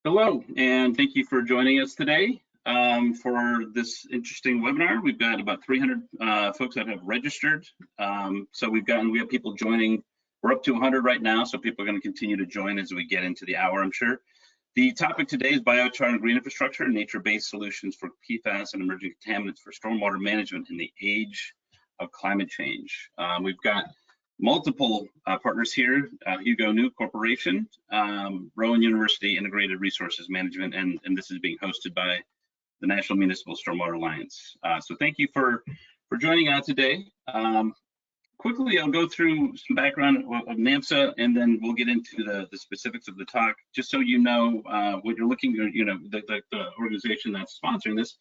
Hello, and thank you for joining us today for this interesting webinar. We've got about 300 folks that have registered. So we have people joining. We're up to 100 right now, so people are going to continue to join as we get into the hour, I'm sure. The topic today is biochar and green infrastructure, nature-based solutions for PFAS and emerging contaminants for stormwater management in the age of climate change. We've got multiple partners here, Hugo Neu Corporation, Rowan University Integrated Resources Management, and this is being hosted by the National Municipal Stormwater Alliance. So thank you for joining out today. Quickly, I'll go through some background of NMSA, and then we'll get into the specifics of the talk, just so you know what you're looking at. You know, the organization that's sponsoring this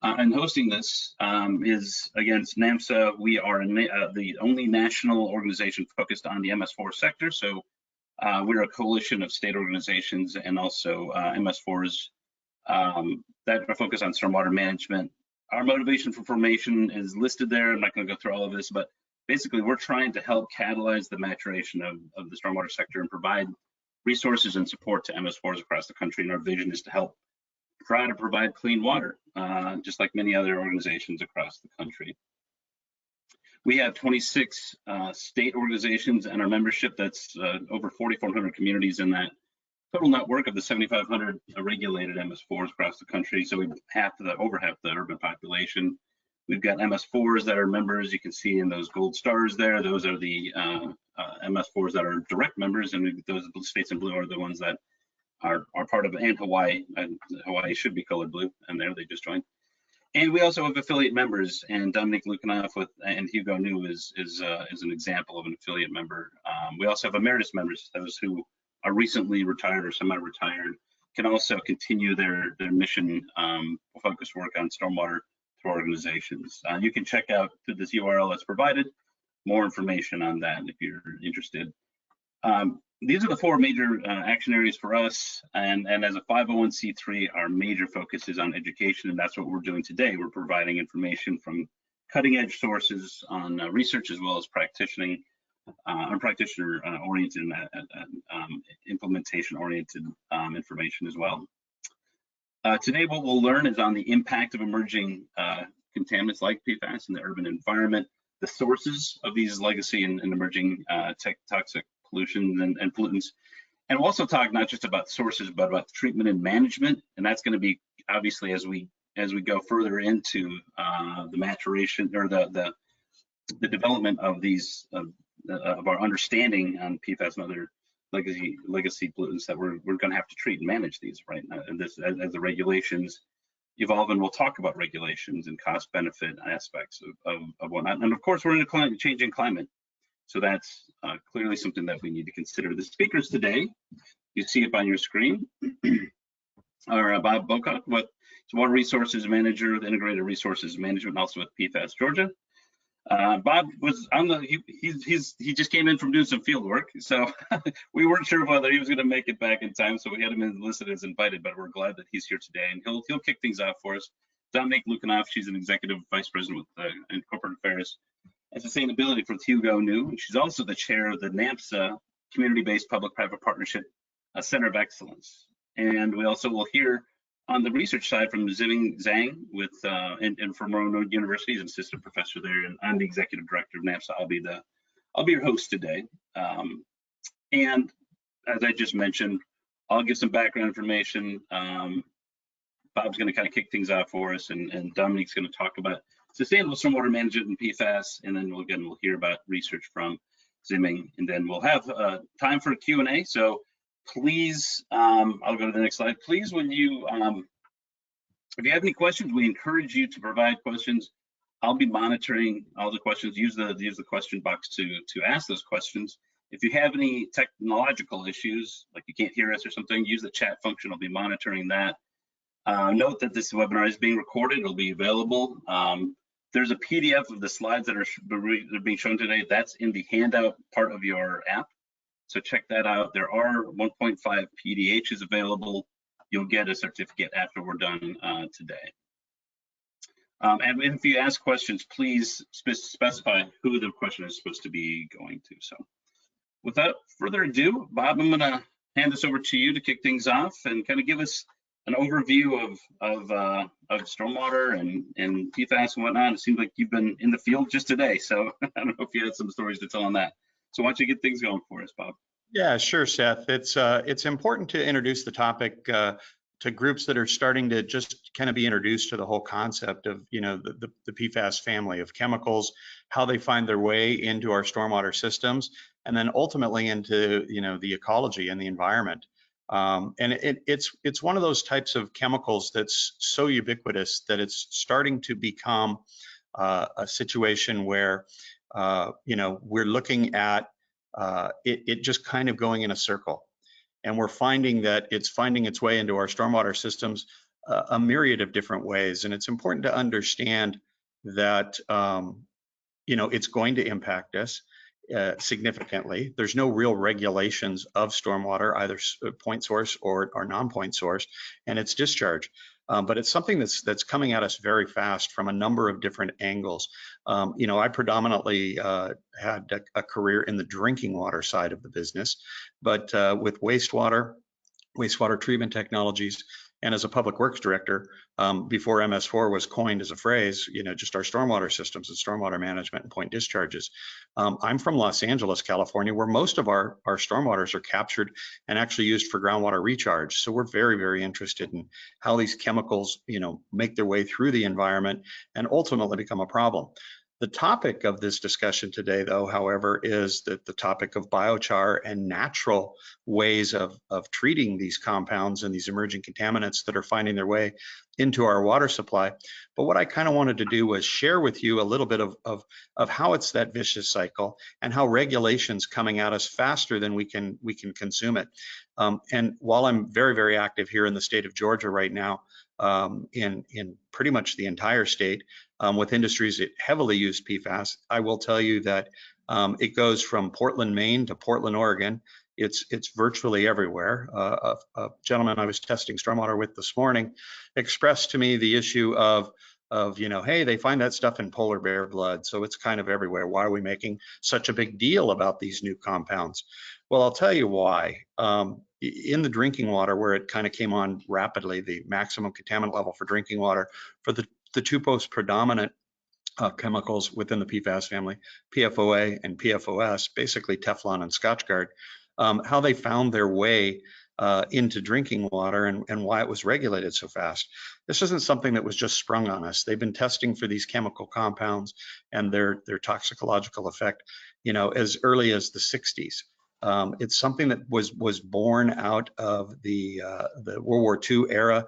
and hosting this is, again, NMSA. We are the only national organization focused on the MS4 sector. So we're a coalition of state organizations and also MS4s that are focused on stormwater management. Our motivation for formation is listed there. I'm not going to go through all of this, but basically we're trying to help catalyze the maturation of the stormwater sector and provide resources and support to MS4s across the country. And our vision is to help try to provide clean water, just like many other organizations across the country. We have 26 state organizations and our membership, that's over 4,400 communities in that total network of the 7,500 regulated MS4s across the country. So we over half the urban population. We've got MS4s that are members. You can see in those gold stars there, those are the MS4s that are direct members, and those states in blue are the ones that are part of, and Hawaii. And Hawaii should be colored blue, and there they just joined. And we also have affiliate members, and Dominic Lukanov and Hugo Neu is an example of an affiliate member. We also have emeritus members, those who are recently retired or semi-retired, can also continue their mission focused work on stormwater through organizations. You can check out through this URL that's provided more information on that if you're interested. These are the four major action areas for us, and as a 501c3, our major focus is on education, and that's what we're doing today. We're providing information from cutting-edge sources on research, as well as practitioner-oriented and implementation-oriented information as well. Today, what we'll learn is on the impact of emerging contaminants like PFAS in the urban environment, the sources of these legacy and emerging toxic pollution and pollutants. And we'll also talk not just about sources, but about treatment and management. And that's going to be obviously as we go further into the maturation or the development of these of our understanding on PFAS and other legacy pollutants that we're going to have to treat and manage these right now. And this, as the regulations evolve, and we'll talk about regulations and cost benefit aspects of whatnot. And of course, we're in a changing climate. So that's clearly something that we need to consider. The speakers today, you see it on your screen, are Bob Biochar, Water Resources Manager, the Integrated Resources Management, also with PFAS Georgia. Bob was on he just came in from doing some field work, so we weren't sure whether he was going to make it back in time, so we had him listed as invited, but we're glad that he's here today, and he'll kick things off for us. Dominic Lukanov, she's an Executive Vice President with in Corporate Affairs and Sustainability for Hugo Neu, and she's also the chair of the NMSA Community-Based Public-Private Partnership Center of Excellence. And we also will hear on the research side from Ziming Zhang and from Rowan University, he's an assistant professor there, and I'm the executive director of NMSA. I'll be your host today. And as I just mentioned, I'll give some background information. Bob's going to kind of kick things off for us, and Dominic's going to talk about sustainable stormwater management and PFAS, and then we'll hear about research from Ziming, and then we'll have time for Q&A. So please, I'll go to the next slide. Please, when you, if you have any questions, we encourage you to provide questions. I'll be monitoring all the questions. Use the question box to ask those questions. If you have any technological issues, like you can't hear us or something, use the chat function. I'll be monitoring that. Note that this webinar is being recorded. It'll be available. There's a PDF of the slides that are being shown today. That's in the handout part of your app. So check that out. There are 1.5 PDHs available. You'll get a certificate after we're done today. And if you ask questions, please specify who the question is supposed to be going to. So without further ado, Bob, I'm gonna hand this over to you to kick things off and kind of give us an overview of stormwater and PFAS and whatnot. It seems like you've been in the field just today, so I don't know if you had some stories to tell on that. So why don't you get things going for us, Bob? Yeah, sure, Seth. It's important to introduce the topic to groups that are starting to just kind of be introduced to the whole concept of, you know, the PFAS family of chemicals, how they find their way into our stormwater systems, and then ultimately into, you know, the ecology and the environment. And it's one of those types of chemicals that's so ubiquitous that it's starting to become a situation where, you know, we're looking at it just kind of going in a circle. And we're finding that it's finding its way into our stormwater systems a myriad of different ways. And it's important to understand that, you know, it's going to impact us significantly. There's no real regulations of stormwater, either point source or non-point source, and its discharge. But it's something that's coming at us very fast from a number of different angles. You know, I predominantly had a career in the drinking water side of the business, but with wastewater treatment technologies, and as a public works director, before MS4 was coined as a phrase, you know, just our stormwater systems and stormwater management and point discharges. I'm from Los Angeles, California, where most of our stormwaters are captured and actually used for groundwater recharge. So we're very, very interested in how these chemicals, you know, make their way through the environment and ultimately become a problem. The topic of this discussion today, though, however, is the topic of biochar and natural ways of treating these compounds and these emerging contaminants that are finding their way into our water supply. But what I kind of wanted to do was share with you a little bit of how it's that vicious cycle and how regulation's coming at us faster than we can consume it. And while I'm very, very active here in the state of Georgia right now, in pretty much the entire state, with industries that heavily use PFAS, I will tell you that it goes from Portland, Maine to Portland, Oregon. It's virtually everywhere. A gentleman I was testing stormwater with this morning expressed to me the issue of you know, hey, they find that stuff in polar bear blood, so it's kind of everywhere. Why are we making such a big deal about these new compounds? Well, I'll tell you why. In the drinking water, where it kind of came on rapidly, the maximum contaminant level for drinking water for the two most predominant chemicals within the PFAS family, PFOA and PFOS, basically Teflon and Scotchgard, how they found their way into drinking water and why it was regulated so fast. This isn't something that was just sprung on us. They've been testing for these chemical compounds and their toxicological effect, you know, as early as the 60s. It's something that was born out of the World War II era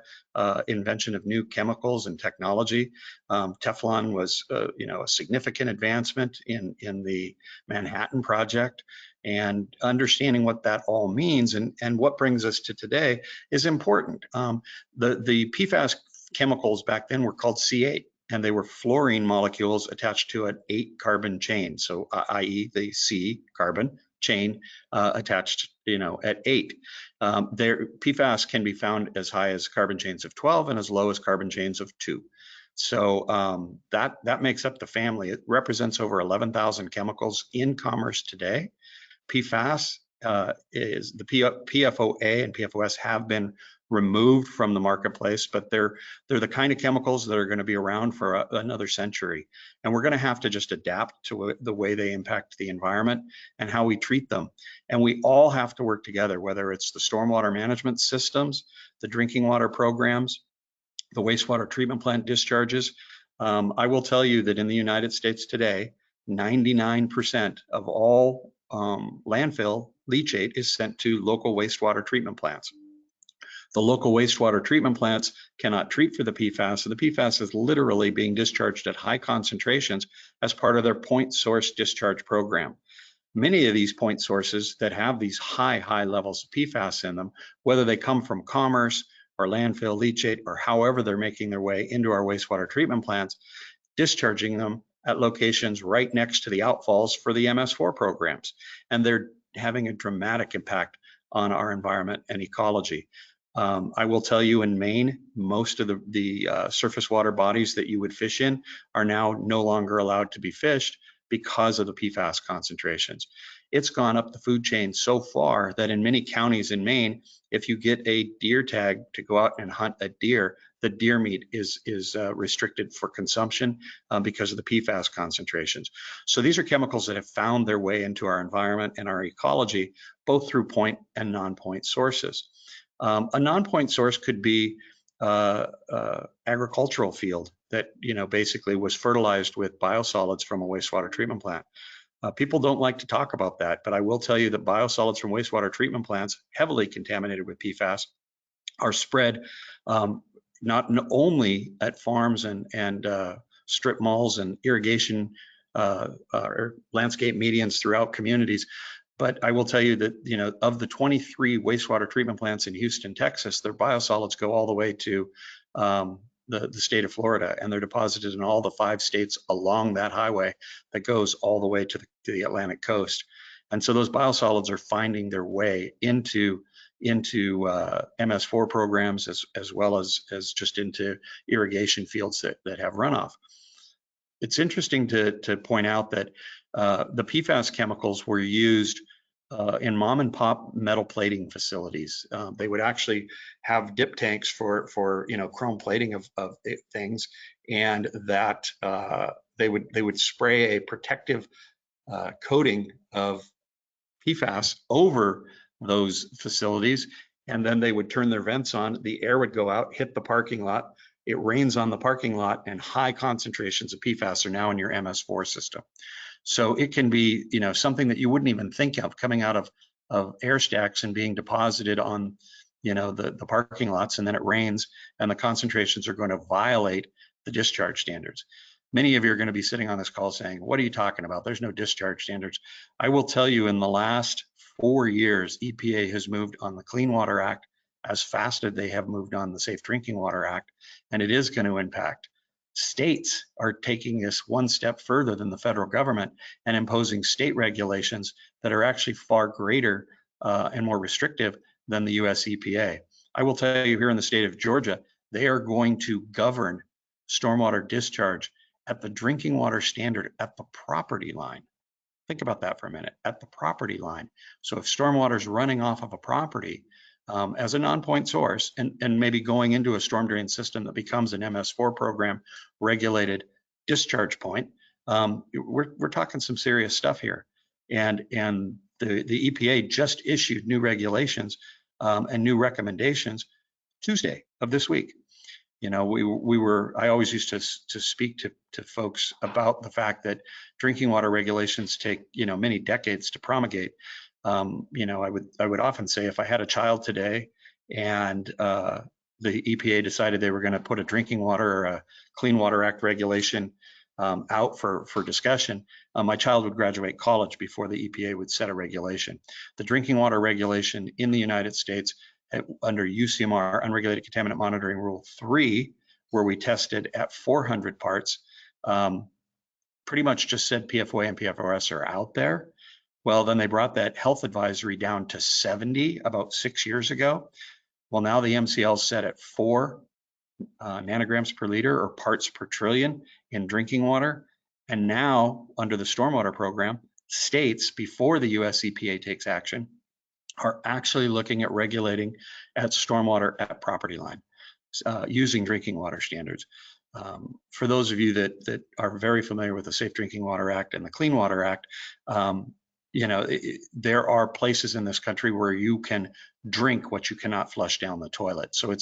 invention of new chemicals and technology. Teflon was, you know, a significant advancement in the Manhattan Project, and understanding what that all means and what brings us to today is important. The PFAS chemicals back then were called C8. And they were fluorine molecules attached to an 8-carbon chain, so i.e. the C carbon chain attached, you know, at 8. Their PFAS can be found as high as carbon chains of 12 and as low as carbon chains of 2. So that makes up the family. It represents over 11,000 chemicals in commerce today. PFAS is the PFOA and PFOS have been removed from the marketplace, but they're the kind of chemicals that are going to be around for another century, and we're going to have to just adapt to the way they impact the environment and how we treat them. And we all have to work together, whether it's the stormwater management systems, the drinking water programs, the wastewater treatment plant discharges. I will tell you that in the United States today, 99% of all landfill leachate is sent to local wastewater treatment plants. The local wastewater treatment plants cannot treat for the PFAS, so the PFAS is literally being discharged at high concentrations as part of their point source discharge program. Many of these point sources that have these high levels of PFAS in them, whether they come from commerce or landfill leachate or however they're making their way into our wastewater treatment plants, discharging them at locations right next to the outfalls for the MS4 programs. And they're having a dramatic impact on our environment and ecology. I will tell you, in Maine, most of the surface water bodies that you would fish in are now no longer allowed to be fished because of the PFAS concentrations. It's gone up the food chain so far that in many counties in Maine, if you get a deer tag to go out and hunt a deer, the deer meat is restricted for consumption because of the PFAS concentrations. So these are chemicals that have found their way into our environment and our ecology, both through point and non-point sources. A non-point source could be agricultural field that basically was fertilized with biosolids from a wastewater treatment plant. People don't like to talk about that, but I will tell you that biosolids from wastewater treatment plants, heavily contaminated with PFAS, are spread not only at farms and strip malls and irrigation or landscape medians throughout communities, but I will tell you that, of the 23 wastewater treatment plants in Houston, Texas, their biosolids go all the way to the state of Florida, and they're deposited in all the 5 states along that highway that goes all the way to the Atlantic coast. And so those biosolids are finding their way into MS4 programs as well as just into irrigation fields that have runoff. It's interesting to point out that the PFAS chemicals were used in mom and pop metal plating facilities. They would actually have dip tanks for chrome plating of things, and that they would spray a protective coating of PFAS over those facilities, and then they would turn their vents on. The air would go out, hit the parking lot. It rains on the parking lot, and high concentrations of PFAS are now in your MS4 system. So it can be, something that you wouldn't even think of coming out of air stacks and being deposited on, the parking lots, and then it rains, and the concentrations are going to violate the discharge standards. Many of you are going to be sitting on this call saying, what are you talking about? There's no discharge standards. I will tell you, in the last 4 years, EPA has moved on the Clean Water Act as fast as they have moved on the Safe Drinking Water Act, and it is going to impact. States are taking this one step further than the federal government and imposing state regulations that are actually far greater and more restrictive than the US EPA. I will tell you, here in the state of Georgia, they are going to govern stormwater discharge at the drinking water standard at the property line. Think about that for a minute, at the property line. So if stormwater is running off of a property as a non-point source and maybe going into a storm drain system that becomes an MS4 program regulated discharge point, we're talking some serious stuff here. And the EPA just issued new regulations and new recommendations Tuesday of this week. I always used to speak to folks about the fact that drinking water regulations take, many decades to promulgate. I would often say, if I had a child today and the EPA decided they were going to put a drinking water or a Clean Water Act regulation out for discussion, my child would graduate college before the EPA would set a regulation. The drinking water regulation in the United States, under UCMR, Unregulated Contaminant Monitoring Rule 3, where we tested at 400 parts, pretty much just said PFOA and PFOS are out there. Well, then they brought that health advisory down to 70 about 6 years ago. Well, now the MCL is set at 4 nanograms per liter or parts per trillion in drinking water. And now, under the stormwater program, states, before the US EPA takes action, are actually looking at regulating at stormwater at property line using drinking water standards. For those of you that are very familiar with the Safe Drinking Water Act and the Clean Water Act, there are places in this country where you can drink what you cannot flush down the toilet. So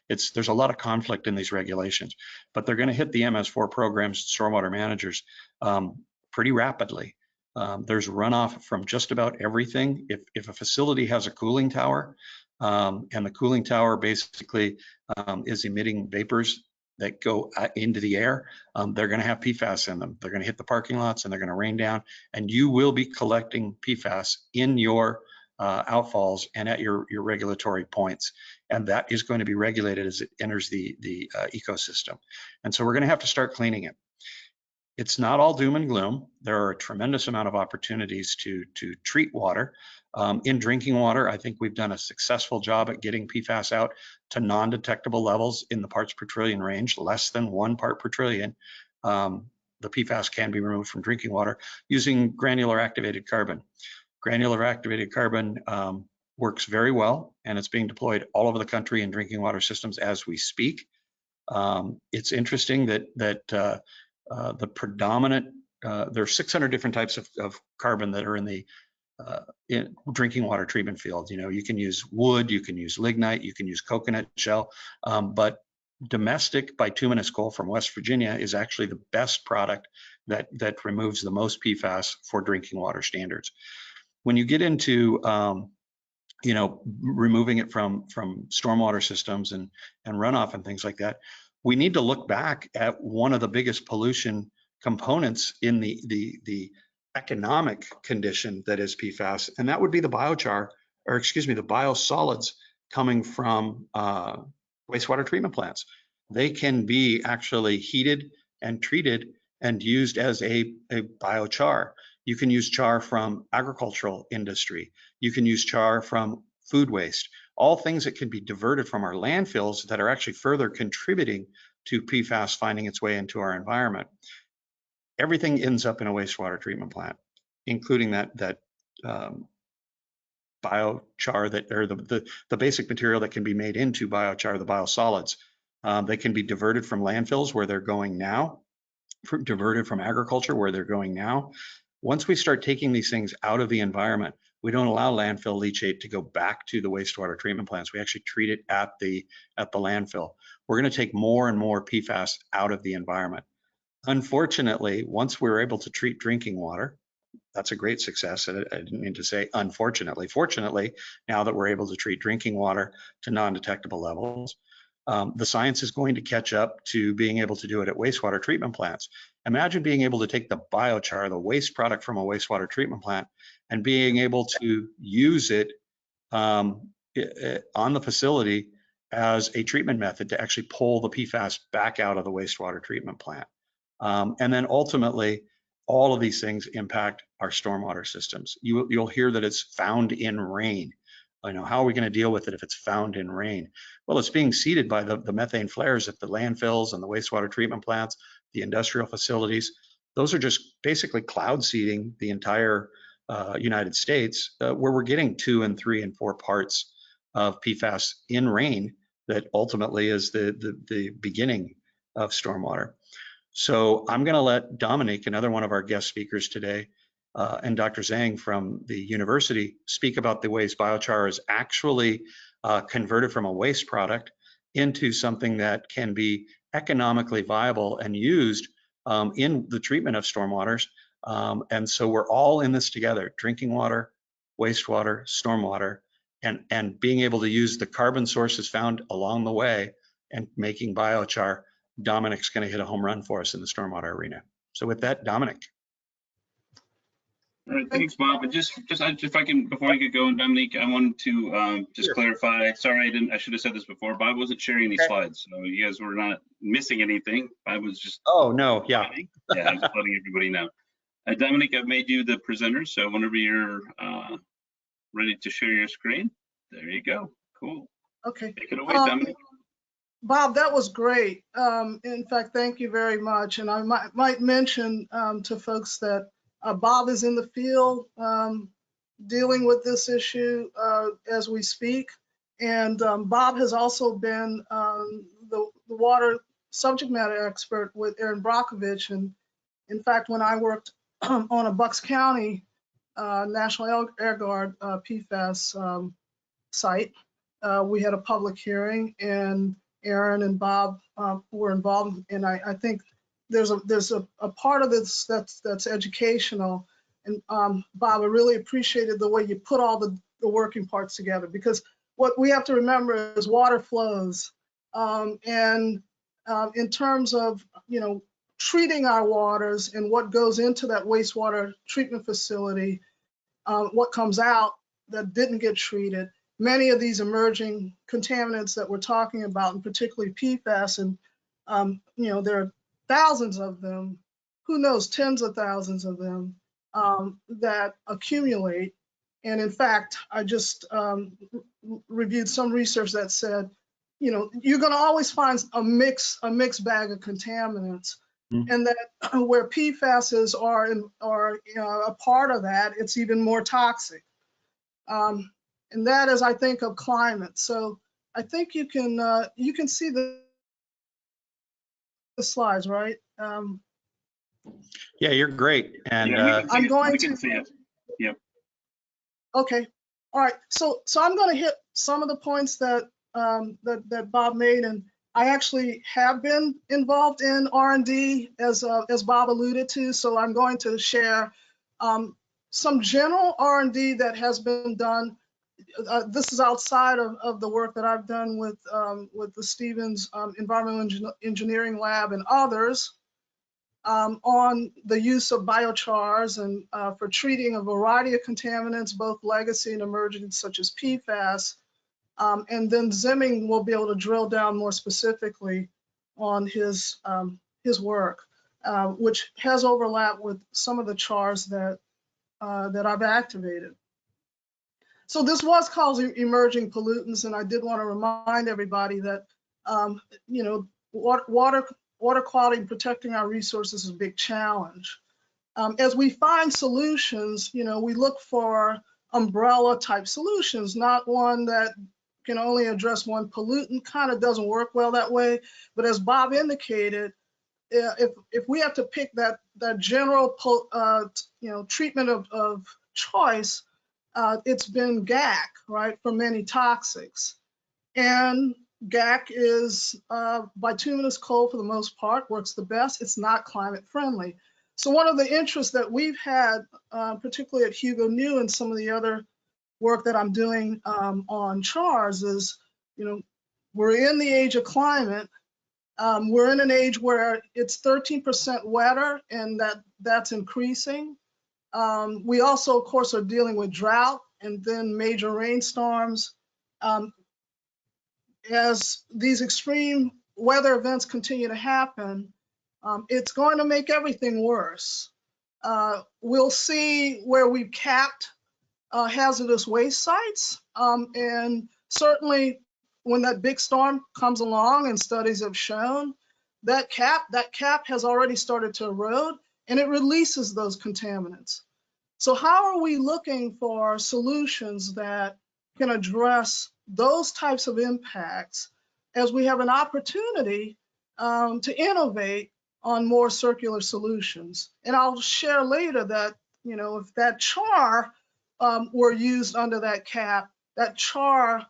there's a lot of conflict in these regulations, but they're going to hit the MS4 programs, stormwater managers, pretty rapidly. There's runoff from just about everything. If a facility has a cooling tower, and the cooling tower basically is emitting vapors that go into the air, they're going to have PFAS in them. They're going to hit the parking lots and they're going to rain down, and you will be collecting PFAS in your outfalls and at your regulatory points. And that is going to be regulated as it enters the ecosystem. And so we're going to have to start cleaning it. It's not all doom and gloom. There are a tremendous amount of opportunities to treat water. In drinking water, I think we've done a successful job at getting PFAS out to non-detectable levels in the parts per trillion range, less than 1 part per trillion. the PFAS can be removed from drinking water using granular activated carbon. Granular activated carbon works very well, and it's being deployed all over the country in drinking water systems as we speak. It's interesting that the predominant, there are 600 different types of carbon that are in the in drinking water treatment field. You know, you can use wood, you can use lignite, you can use coconut shell, but domestic bituminous coal from West Virginia is actually the best product that removes the most PFAS for drinking water standards. When you get into you know, removing it from stormwater systems and runoff and things like that, we need to look back at one of the biggest pollution components in the economic condition that is PFAS, and that would be the biochar, or excuse me, the biosolids coming from wastewater treatment plants. They can be actually heated and treated and used as a biochar. You can use char from agricultural industry. You can use char from food waste, all things that can be diverted from our landfills that are actually further contributing to PFAS finding its way into our environment. Everything ends up in a wastewater treatment plant, including that biochar that, or the basic material that can be made into biochar, the biosolids. They can be diverted from landfills where they're going now, diverted from agriculture where they're going now. Once we start taking these things out of the environment, we don't allow landfill leachate to go back to the wastewater treatment plants. We actually treat it at the landfill. We're going to take more and more PFAS out of the environment. Unfortunately, once we're able to treat drinking water, that's a great success. I didn't mean to say unfortunately. Fortunately, now that we're able to treat drinking water to non-detectable levels, the science is going to catch up to being able to do it at wastewater treatment plants. Imagine being able to take the biochar, the waste product from a wastewater treatment plant, and being able to use it on the facility as a treatment method to actually pull the PFAS back out of the wastewater treatment plant. And then ultimately, all of these things impact our stormwater systems. You'll hear that it's found in rain. You know, how are we going to deal with it if it's found in rain? Well, it's being seeded by the methane flares at the landfills and the wastewater treatment plants, the industrial facilities. Those are just basically cloud seeding the entire United States, where we're getting 2 and 3 and 4 parts of PFAS in rain that ultimately is the beginning of stormwater. So I'm going to let Dominique, another one of our guest speakers today, and Dr. Zhang from the university speak about the ways biochar is actually converted from a waste product into something that can be economically viable and used in the treatment of stormwaters. And so we're all in this together: drinking water, wastewater, stormwater, and being able to use the carbon sources found along the way and making biochar. Dominique's going to hit a home run for us in the stormwater arena. So with that, Dominique. All right, thanks, Bob. And just if I can, before I get going, Dominique, I wanted to just clarify. Sorry, I should have said this before. Bob wasn't sharing any slides, so you guys were not missing anything. I was just. Oh no, yeah. Yeah, I'm just letting everybody know. Dominique, I've made you the presenter, so whenever you're ready to share your screen, there you go. Cool. Okay. Take it away, Dominique. Bob, that was great. In fact, thank you very much. And I might mention to folks that Bob is in the field dealing with this issue as we speak. And Bob has also been the water subject matter expert with Aaron Brockovich. And in fact, when I worked on a Bucks County National Air Guard PFAS site, we had a public hearing, and Aaron and Bob were involved, and I think there's a part of this that's educational. And Bob, I really appreciated the way you put all the working parts together, because what we have to remember is water flows, and in terms of treating our waters and what goes into that wastewater treatment facility, what comes out that didn't get treated. Many of these emerging contaminants that we're talking about, and particularly PFAS, and there are thousands of them, who knows, tens of thousands of them that accumulate. And in fact, I just reviewed some research that said, you're going to always find a mixed bag of contaminants, and that where PFASs are a part of that, it's even more toxic. And that is, I think, of climate. So I think you can see the slides, right? Yeah, you're great. And Yeah, I'm going we can to see it. Yep. Okay. All right. So I'm going to hit some of the points that that Bob made, and I actually have been involved in R&D as Bob alluded to. So I'm going to share some general R&D that has been done. This is outside of the work that I've done with the Stevens Environmental Engineering Lab and others. On the use of biochars and for treating a variety of contaminants, both legacy and emerging, such as PFAS. And then Zimming will be able to drill down more specifically on his work, which has overlap with some of the chars that I've activated. So this was causing emerging pollutants, and I did want to remind everybody that you know, water quality and protecting our resources is a big challenge. As we find solutions, you know, we look for umbrella type solutions, not one that can only address one pollutant. Kind of doesn't work well that way. But as Bob indicated, if we have to pick that general treatment of choice, it's been GAC, right, for many toxics. And GAC is bituminous coal for the most part, works the best. It's not climate friendly. So one of the interests that we've had, particularly at Hugo Neu and some of the other work that I'm doing on chars is, you know, we're in the age of climate. We're in an age where it's 13% wetter, and that's increasing. We also, of course, are dealing with drought and then major rainstorms. As these extreme weather events continue to happen, it's going to make everything worse. We'll see where we've capped hazardous waste sites, and certainly when that big storm comes along, and studies have shown that cap has already started to erode, and it releases those contaminants. So how are we looking for solutions that can address those types of impacts as we have an opportunity to innovate on more circular solutions? And I'll share later that, you know, if that char were used under that cap, that char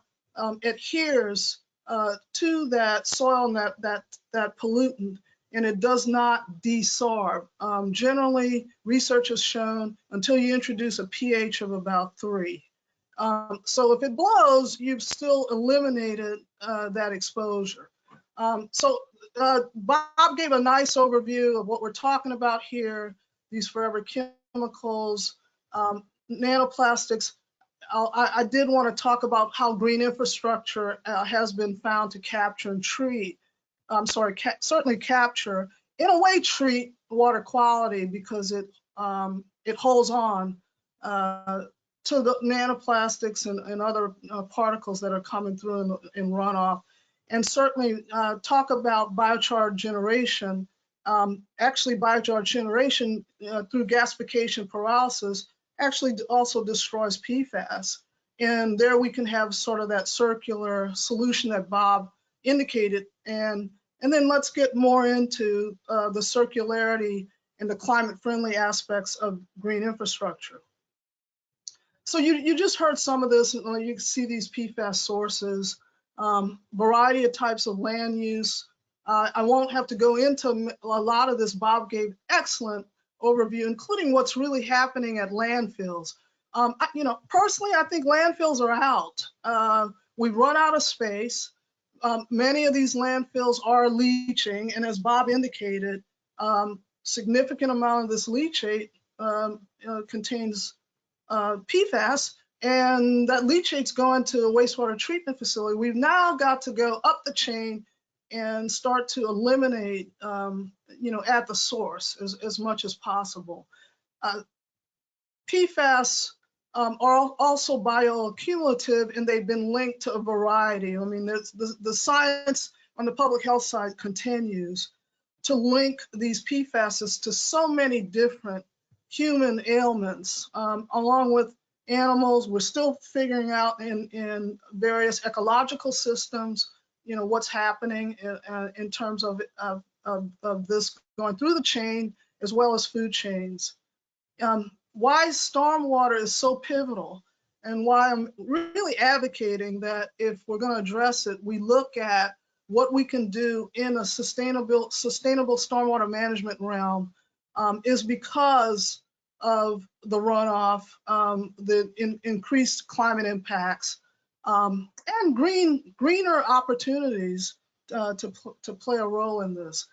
adheres to that soil and that pollutant, and it does not desorb. Generally, research has shown until you introduce a pH of about 3. So if it blows, you've still eliminated that exposure. So Bob gave a nice overview of what we're talking about here, these forever chemicals, nanoplastics. I did want to talk about how green infrastructure has been found to capture and treat, certainly capture, in a way treat water quality, because it holds on to the nanoplastics and other particles that are coming through in runoff. And certainly talk about biochar generation. Actually, biochar generation through gasification pyrolysis actually also destroys PFAS. And there we can have sort of that circular solution that Bob indicated. And then let's get more into the circularity and the climate-friendly aspects of green infrastructure. So you just heard some of this. You can see these PFAS sources, variety of types of land use. I won't have to go into a lot of this. Bob gave excellent overview, including what's really happening at landfills. You know, personally, I think landfills are out. We've run out of space. Many of these landfills are leaching, and as Bob indicated, significant amount of this leachate contains PFAS, and that leachate's going to a wastewater treatment facility. We've now got to go up the chain and start to eliminate, you know, at the source as much as possible. PFAS are also bioaccumulative, and they've been linked to a variety. I mean, the science on the public health side continues. to link these PFASs to so many different human ailments, along with animals. We're still figuring out in various ecological systems, what's happening in terms of this going through the chain as well as food chains. Why stormwater is so pivotal, and why I'm really advocating that if we're going to address it, we look at what we can do in a sustainable stormwater management realm, is because of the runoff, the increased climate impacts, and greener opportunities to play a role in this.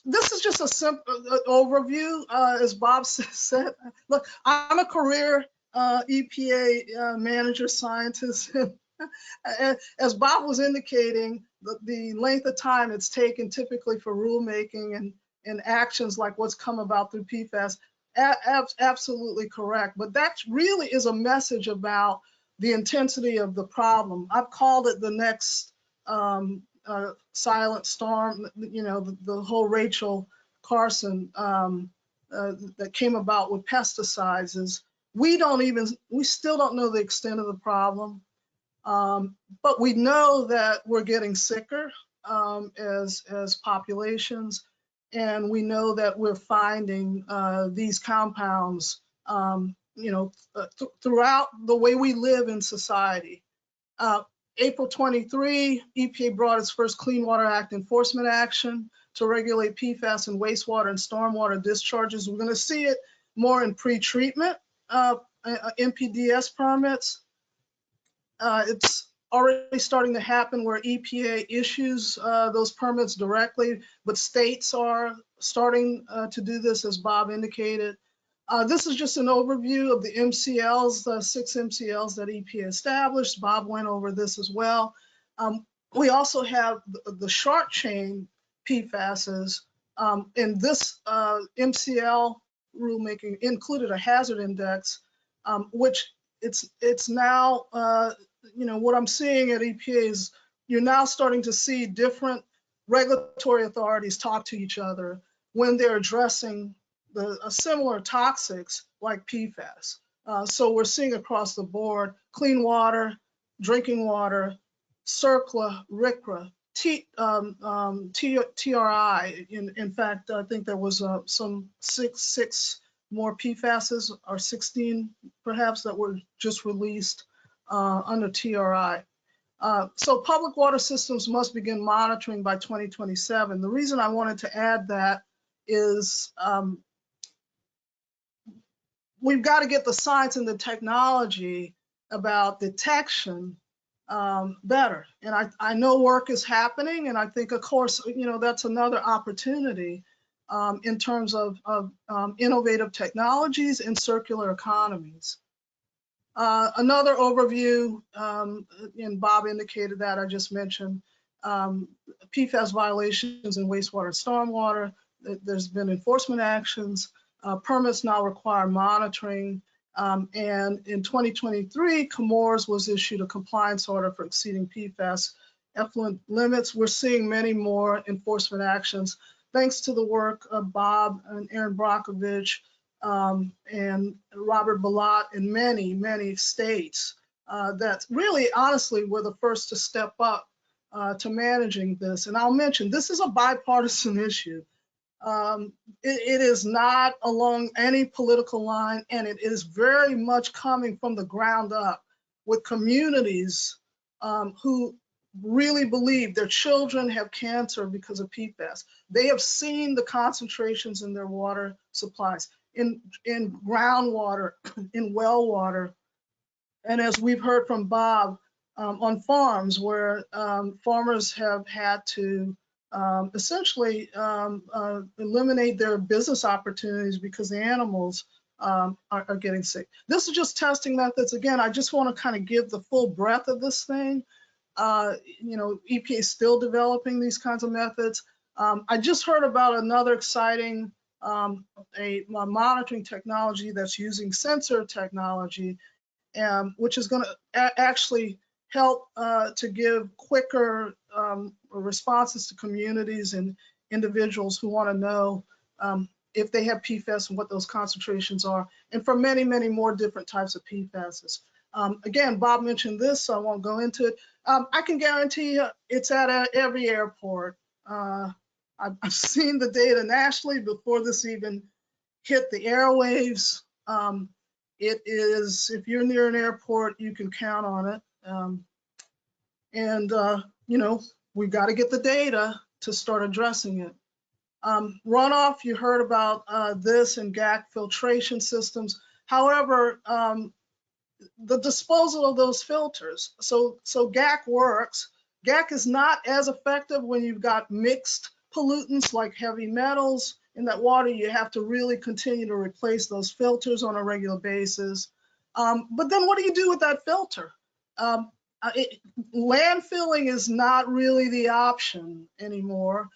This is just a simple overview, as Bob said. Look, I'm a career EPA manager scientist. As Bob was indicating, the length of time it's taken typically for rulemaking and actions like what's come about through PFAS, absolutely correct. But that really is a message about the intensity of the problem. I've called it the next silent storm, the whole Rachel Carson that came about with pesticides. Is we still don't know the extent of the problem, but we know that we're getting sicker as populations, and we know that we're finding these compounds throughout the way we live in society. April 23, EPA brought its first Clean Water Act enforcement action to regulate PFAS in wastewater and stormwater discharges. We're going to see it more in pre-treatment MPDS permits. It's already starting to happen where EPA issues those permits directly, but states are starting to do this, as Bob indicated. This is just an overview of the MCLs, the 6 MCLs that EPA established. Bob went over this as well. We also have the short chain PFASs, and this MCL rulemaking included a hazard index, which it's now, what I'm seeing at EPA is you're now starting to see different regulatory authorities talk to each other when they're addressing similar toxics like PFAS. So we're seeing across the board, clean water, drinking water, CERCLA, RCRA, TRI. In fact, I think there was some six more PFASs, or 16 perhaps, that were just released under TRI. So public water systems must begin monitoring by 2027. The reason I wanted to add that is we've got to get the science and the technology about detection better. And I know work is happening, and I think, of course, that's another opportunity in terms of innovative technologies and circular economies. Another overview, and Bob indicated that, I just mentioned, PFAS violations in wastewater and stormwater. There's been enforcement actions. Permits now require monitoring. And in 2023, Comores was issued a compliance order for exceeding PFAS effluent limits. We're seeing many more enforcement actions, thanks to the work of Bob and Aaron Brockovich and Robert Balot in many, many states that really, honestly, were the first to step up to managing this. And I'll mention, this is a bipartisan issue. It is not along any political line, and it is very much coming from the ground up with communities who really believe their children have cancer because of PFAS. They have seen the concentrations in their water supplies, in groundwater, in well water, and as we've heard from Bob, on farms where farmers have had to essentially eliminate their business opportunities because the animals are getting sick. This is just testing methods. Again, I just want to kind of give the full breadth of this thing. EPA is still developing these kinds of methods. I just heard about another exciting a monitoring technology that's using sensor technology, which is going to actually help to give quicker responses to communities in individuals who want to know if they have PFAS and what those concentrations are, and for many, many more different types of PFASs. Again, Bob mentioned this, so I won't go into it. I can guarantee you it's at every airport. I've seen the data nationally before this even hit the airwaves. It is, if you're near an airport, you can count on it. You know, we've got to get the data to start addressing it. Runoff, you heard about this and GAC filtration systems. However, the disposal of those filters. So GAC works. GAC is not as effective when you've got mixed pollutants like heavy metals in that water. You have to really continue to replace those filters on a regular basis. But then what do you do with that filter? Landfilling is not really the option anymore.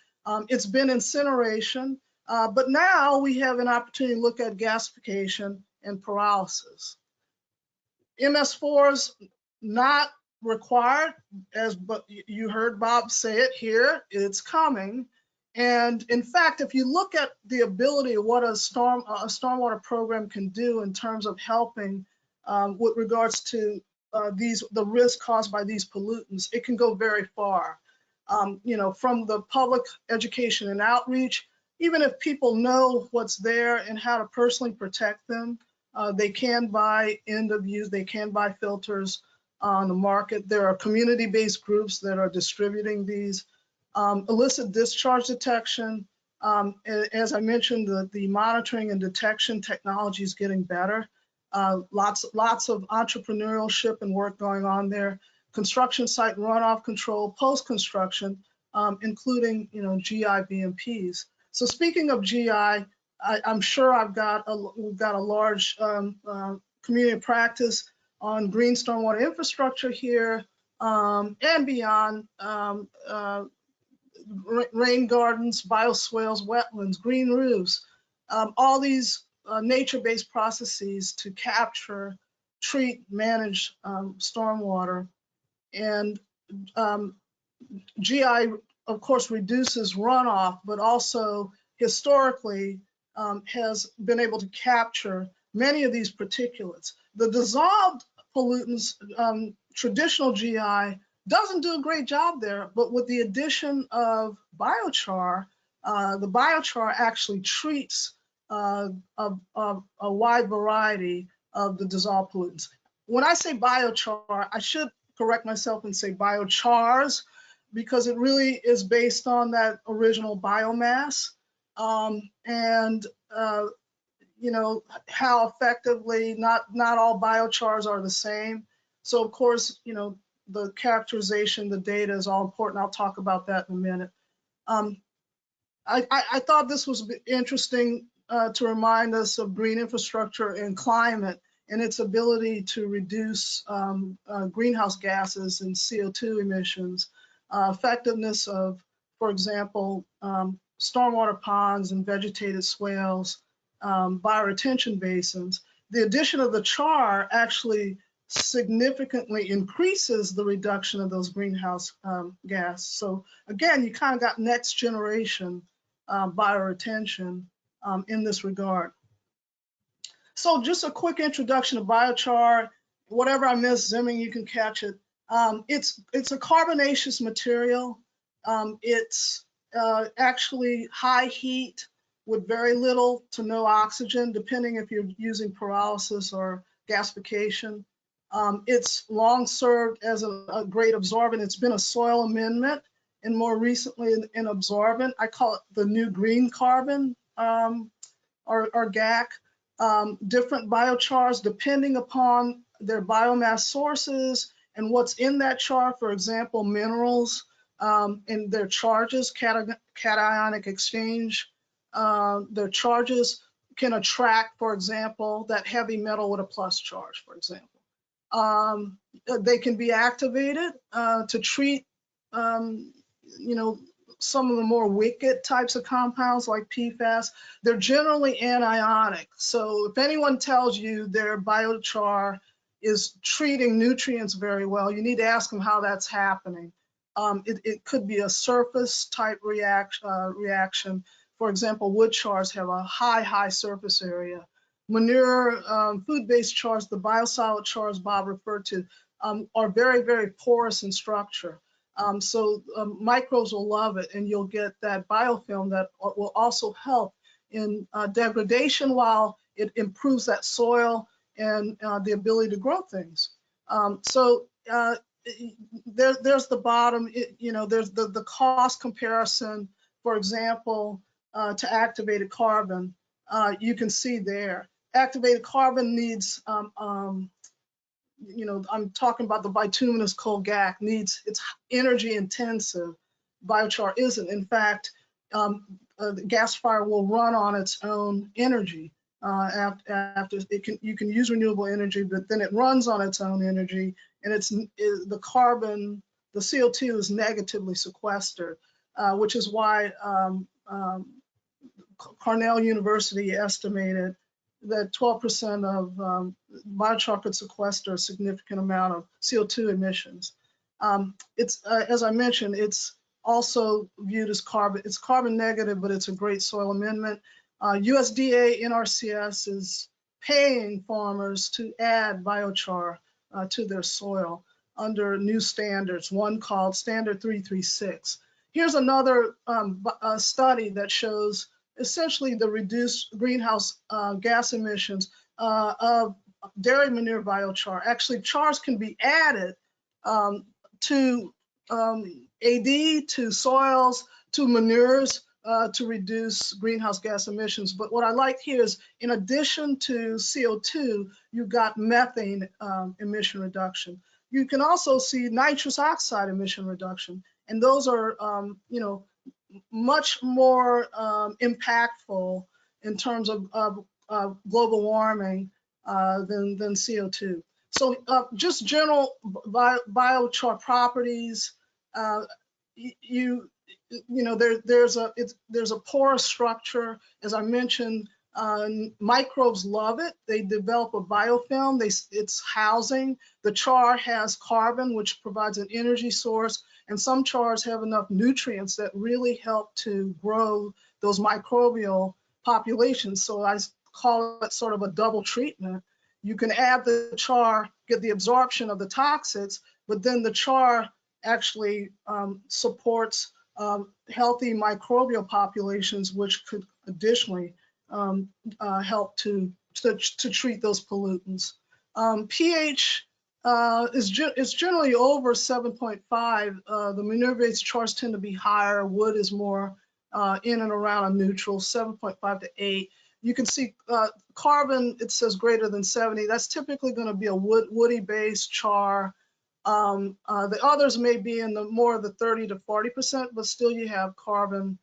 It's been incineration, but now we have an opportunity to look at gasification and pyrolysis. MS4 is not required, but you heard Bob say it here, it's coming. And in fact, if you look at the ability of what a stormwater program can do in terms of helping with regards to the risk caused by these pollutants, it can go very far. You know, from the public education and outreach, even if people know what's there and how to personally protect them, they can buy end of use, they can buy filters on the market. There are community-based groups that are distributing these. Illicit discharge detection, as I mentioned, the monitoring and detection technology is getting better. Lots of entrepreneurship and work going on there. Construction site runoff control, post-construction, including, you know, GI BMPs. So speaking of GI, I'm sure we've got a large community practice on green stormwater infrastructure here and beyond. Rain gardens, bioswales, wetlands, green roofs, all these nature-based processes to capture, treat, manage stormwater. And GI, of course, reduces runoff, but also historically has been able to capture many of these particulates. The dissolved pollutants, traditional GI, doesn't do a great job there, but with the addition of biochar, the biochar actually treats a wide variety of the dissolved pollutants. When I say biochar, I should correct myself and say biochars, because it really is based on that original biomass. You know, how effectively, not all biochars are the same. So of course, you know, the characterization, the data is all important. I'll talk about that in a minute. I thought this was interesting to remind us of green infrastructure and climate and its ability to reduce greenhouse gases and CO2 emissions, effectiveness of, for example, stormwater ponds and vegetated swales, bioretention basins. The addition of the char actually significantly increases the reduction of those greenhouse gas. So again, you kind of got next generation bioretention in this regard. So just a quick introduction of biochar. Whatever I missed, Zemming, you can catch it. It's a carbonaceous material. It's actually high heat with very little to no oxygen, depending if you're using pyrolysis or gasification. It's long served as a great absorbent. It's been a soil amendment and more recently an absorbent. I call it the new green carbon or GAC. Different biochars, depending upon their biomass sources and what's in that char, for example, minerals and their charges, cationic exchange, their charges can attract, for example, that heavy metal with a plus charge, for example. They can be activated to treat, you know, some of the more wicked types of compounds like PFAS. They're generally anionic. So if anyone tells you their biochar is treating nutrients very well, you need to ask them how that's happening. It could be a surface type reaction. For example, wood chars have a high surface area. Manure, food-based chars, the biosolid chars Bob referred to, are very porous in structure. So microbes will love it, and you'll get that biofilm that will also help in degradation while it improves that soil and the ability to grow things. There's the bottom, there's the cost comparison, for example, to activated carbon. You can see there, activated carbon needs, I'm talking about the bituminous coal GAC, it's energy intensive. Biochar isn't. In fact, the gas fire will run on its own energy. After you can use renewable energy, but then it runs on its own energy, and the carbon, the CO2 is negatively sequestered, which is why Cornell University estimated that 12% of biochar could sequester a significant amount of CO2 emissions. As I mentioned, it's also viewed as it's carbon negative, but it's a great soil amendment. USDA NRCS is paying farmers to add biochar to their soil under new standards, one called Standard 336. Here's another study that shows essentially the reduced greenhouse gas emissions of dairy manure biochar. Actually, chars can be added to AD, to soils, to manures, to reduce greenhouse gas emissions. But what I like here is, in addition to CO2, you've got methane emission reduction. You can also see nitrous oxide emission reduction, and those are, much more impactful in terms of global warming than CO2. So just general biochar properties. There's a porous structure, as I mentioned. Microbes love it. They develop a biofilm. It's housing. The char has carbon, which provides an energy source, and some chars have enough nutrients that really help to grow those microbial populations. So I call it sort of a double treatment. You can add the char, get the absorption of the toxics, but then the char actually supports healthy microbial populations, which could additionally help to treat those pollutants. pH is generally over 7.5. The manure-based chars tend to be higher. Wood is more in and around a neutral, 7.5 to 8. You can see carbon, it says greater than 70. That's typically going to be a woody-based char. The others may be in more of the 30 to 40%, but still you have carbon.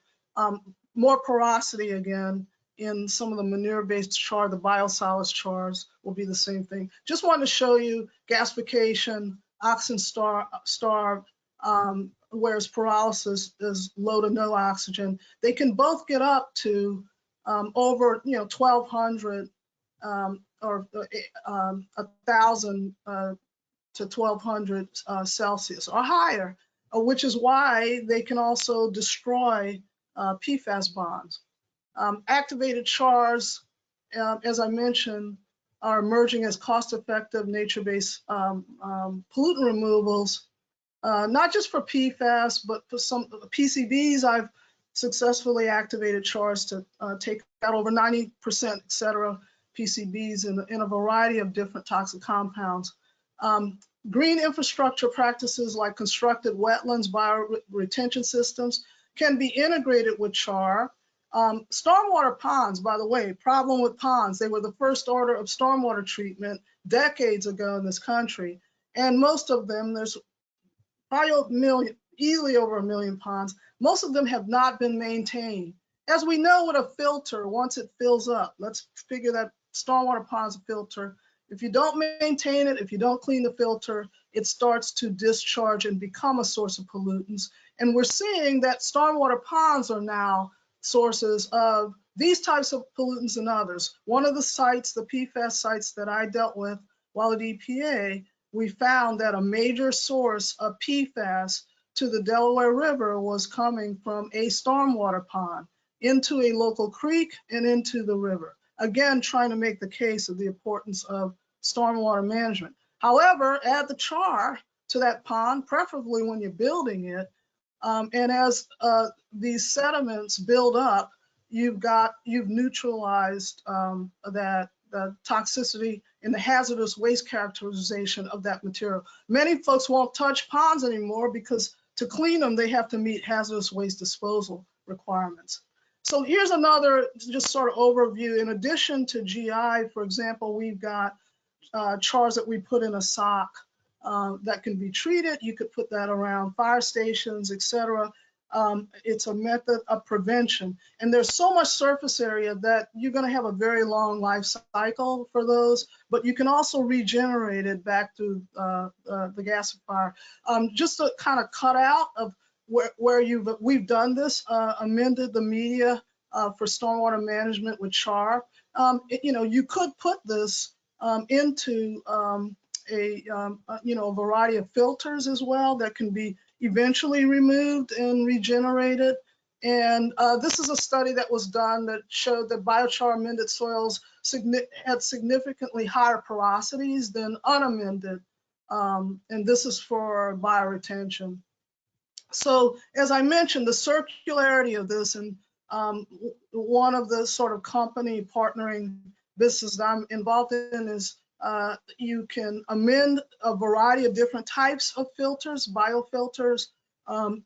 More porosity again in some of the manure-based char. The biosolids chars will be the same thing. Just wanted to show you gasification, oxygen starved, whereas pyrolysis is low to no oxygen. They can both get up to over 1,200 or 1,000 to 1,200 Celsius or higher, which is why they can also destroy PFAS bonds. Activated chars, as I mentioned, are emerging as cost-effective nature-based pollutant removals, not just for PFAS, but for some PCBs. I've successfully activated chars to take out over 90%, et cetera, PCBs in a variety of different toxic compounds. Green infrastructure practices like constructed wetlands, bioretention systems can be integrated with char. Stormwater ponds, by the way, problem with ponds. They were the first order of stormwater treatment decades ago in this country. And most of them, there's probably easily over 1 million ponds. Most of them have not been maintained. As we know with a filter, once it fills up, let's figure that stormwater pond's a filter. If you don't maintain it, if you don't clean the filter, it starts to discharge and become a source of pollutants. And we're seeing that stormwater ponds are now sources of these types of pollutants and others. One of the sites, the PFAS sites that I dealt with while at EPA, we found that a major source of PFAS to the Delaware River was coming from a stormwater pond into a local creek and into the river. Again, trying to make the case of the importance of stormwater management. However, add the char to that pond, preferably when you're building it. And as these sediments build up, you've neutralized that toxicity and the hazardous waste characterization of that material. Many folks won't touch ponds anymore because to clean them, they have to meet hazardous waste disposal requirements. So here's another just sort of overview. In addition to GI, for example, we've got chars that we put in a sock that can be treated. You could put that around fire stations, etc. It's a method of prevention. And there's so much surface area that you're going to have a very long life cycle for those, but you can also regenerate it back to the gasifier. Just to kind of cut out of where we've done this, amended the media for stormwater management with char. You could put this into a variety of filters as well that can be eventually removed and regenerated. And this is a study that was done that showed that biochar amended soils had significantly higher porosities than unamended. And this is for bioretention. So as I mentioned, the circularity of this, and one of the sort of company partnering businesses that I'm involved in is you can amend a variety of different types of filters, biofilters.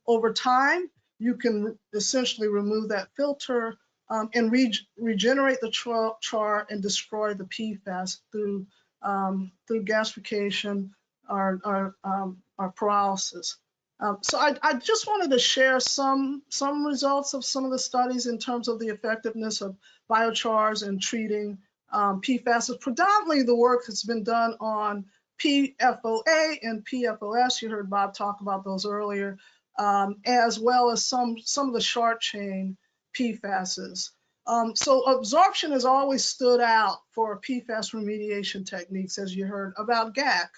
Over time, you can essentially remove that filter and regenerate the char and destroy the PFAS through gasification or pyrolysis. So I just wanted to share some results of some of the studies in terms of the effectiveness of biochars and treating PFAS. Predominantly the work has been done on PFOA and PFOS. You heard Bob talk about those earlier, as well as some of the short chain PFASs. So absorption has always stood out for PFAS remediation techniques, as you heard about GAC.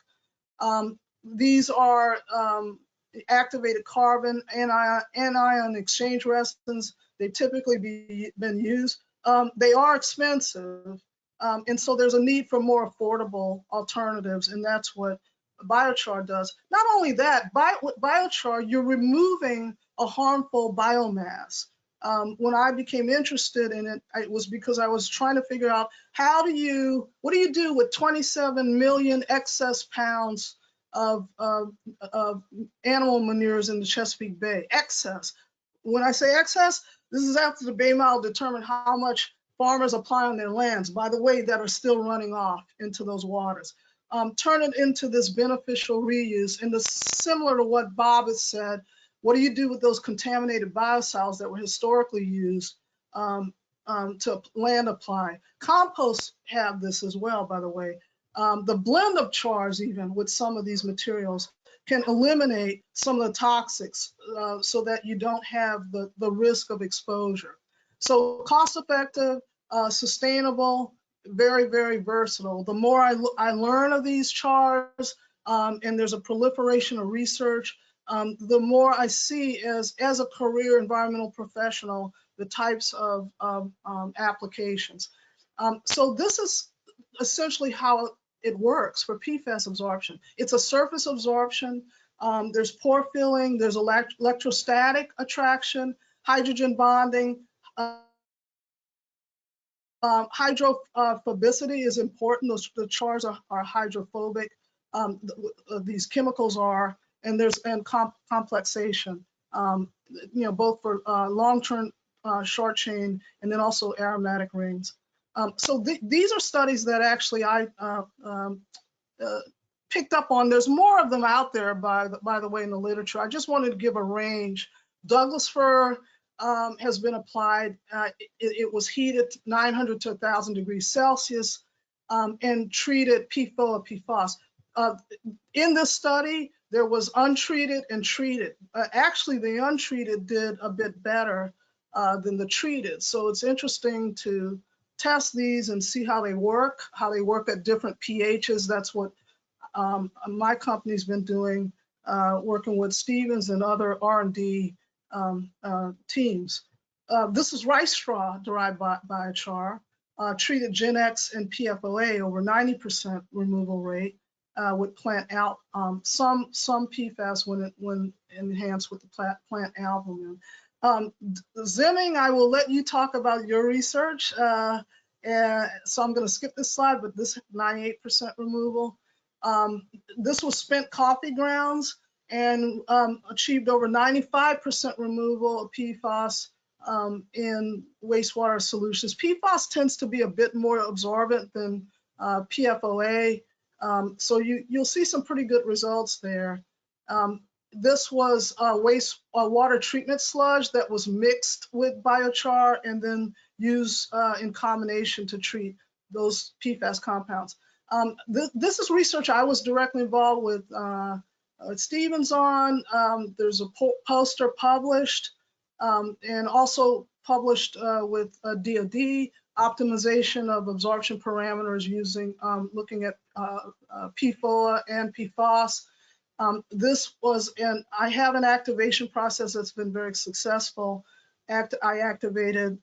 These are activated carbon anion exchange resins. They typically been used. They are expensive, and so there's a need for more affordable alternatives, and that's what biochar does. Not only that, with biochar, you're removing a harmful biomass. When I became interested in it, it was because I was trying to figure out what do you do with 27 million excess pounds of animal manures in the Chesapeake Bay. Excess. When I say excess, this is after the Bay Mile determined how much farmers apply on their lands, by the way, that are still running off into those waters. Turn it into this beneficial reuse, and similar to what Bob has said, what do you do with those contaminated biosolids that were historically used to land apply? Composts have this as well, by the way. The blend of chars, even with some of these materials, can eliminate some of the toxics so that you don't have the risk of exposure. So cost-effective, sustainable, very, very versatile. The more I learn of these chars, and there's a proliferation of research, the more I see as a career environmental professional, the types of applications. So this is essentially how it works for PFAS absorption. It's a surface absorption. There's pore filling, there's electrostatic attraction, hydrogen bonding. Hydrophobicity is important. The chars are hydrophobic. These chemicals are, and complexation, both for long-term short chain and then also aromatic rings. So these are studies that actually I picked up on. There's more of them out there, by the way, in the literature. I just wanted to give a range. Douglas fir has been applied. It was heated 900 to 1,000 degrees Celsius and treated PFOA, PFAS. In this study, there was untreated and treated. Actually, the untreated did a bit better than the treated. So it's interesting to test these and see how they work at different pHs. That's what my company's been doing. working with Stevens and other R&D teams. This is rice straw derived biochar, treated Gen X and PFOA over 90% removal rate with plant some PFAS when enhanced with the plant albumin. Zemming, I will let you talk about your research. So I'm going to skip this slide, but this 98% removal. This was spent coffee grounds and achieved over 95% removal of PFAS in wastewater solutions. PFAS tends to be a bit more absorbent than PFOA, so you'll see some pretty good results there. This was water treatment sludge that was mixed with biochar and then used in combination to treat those PFAS compounds. This is research I was directly involved with Stevens on. There's a poster published and also published with DoD, optimization of absorption parameters using looking at PFOA and PFAS. This was I have an activation process that's been very successful. I activated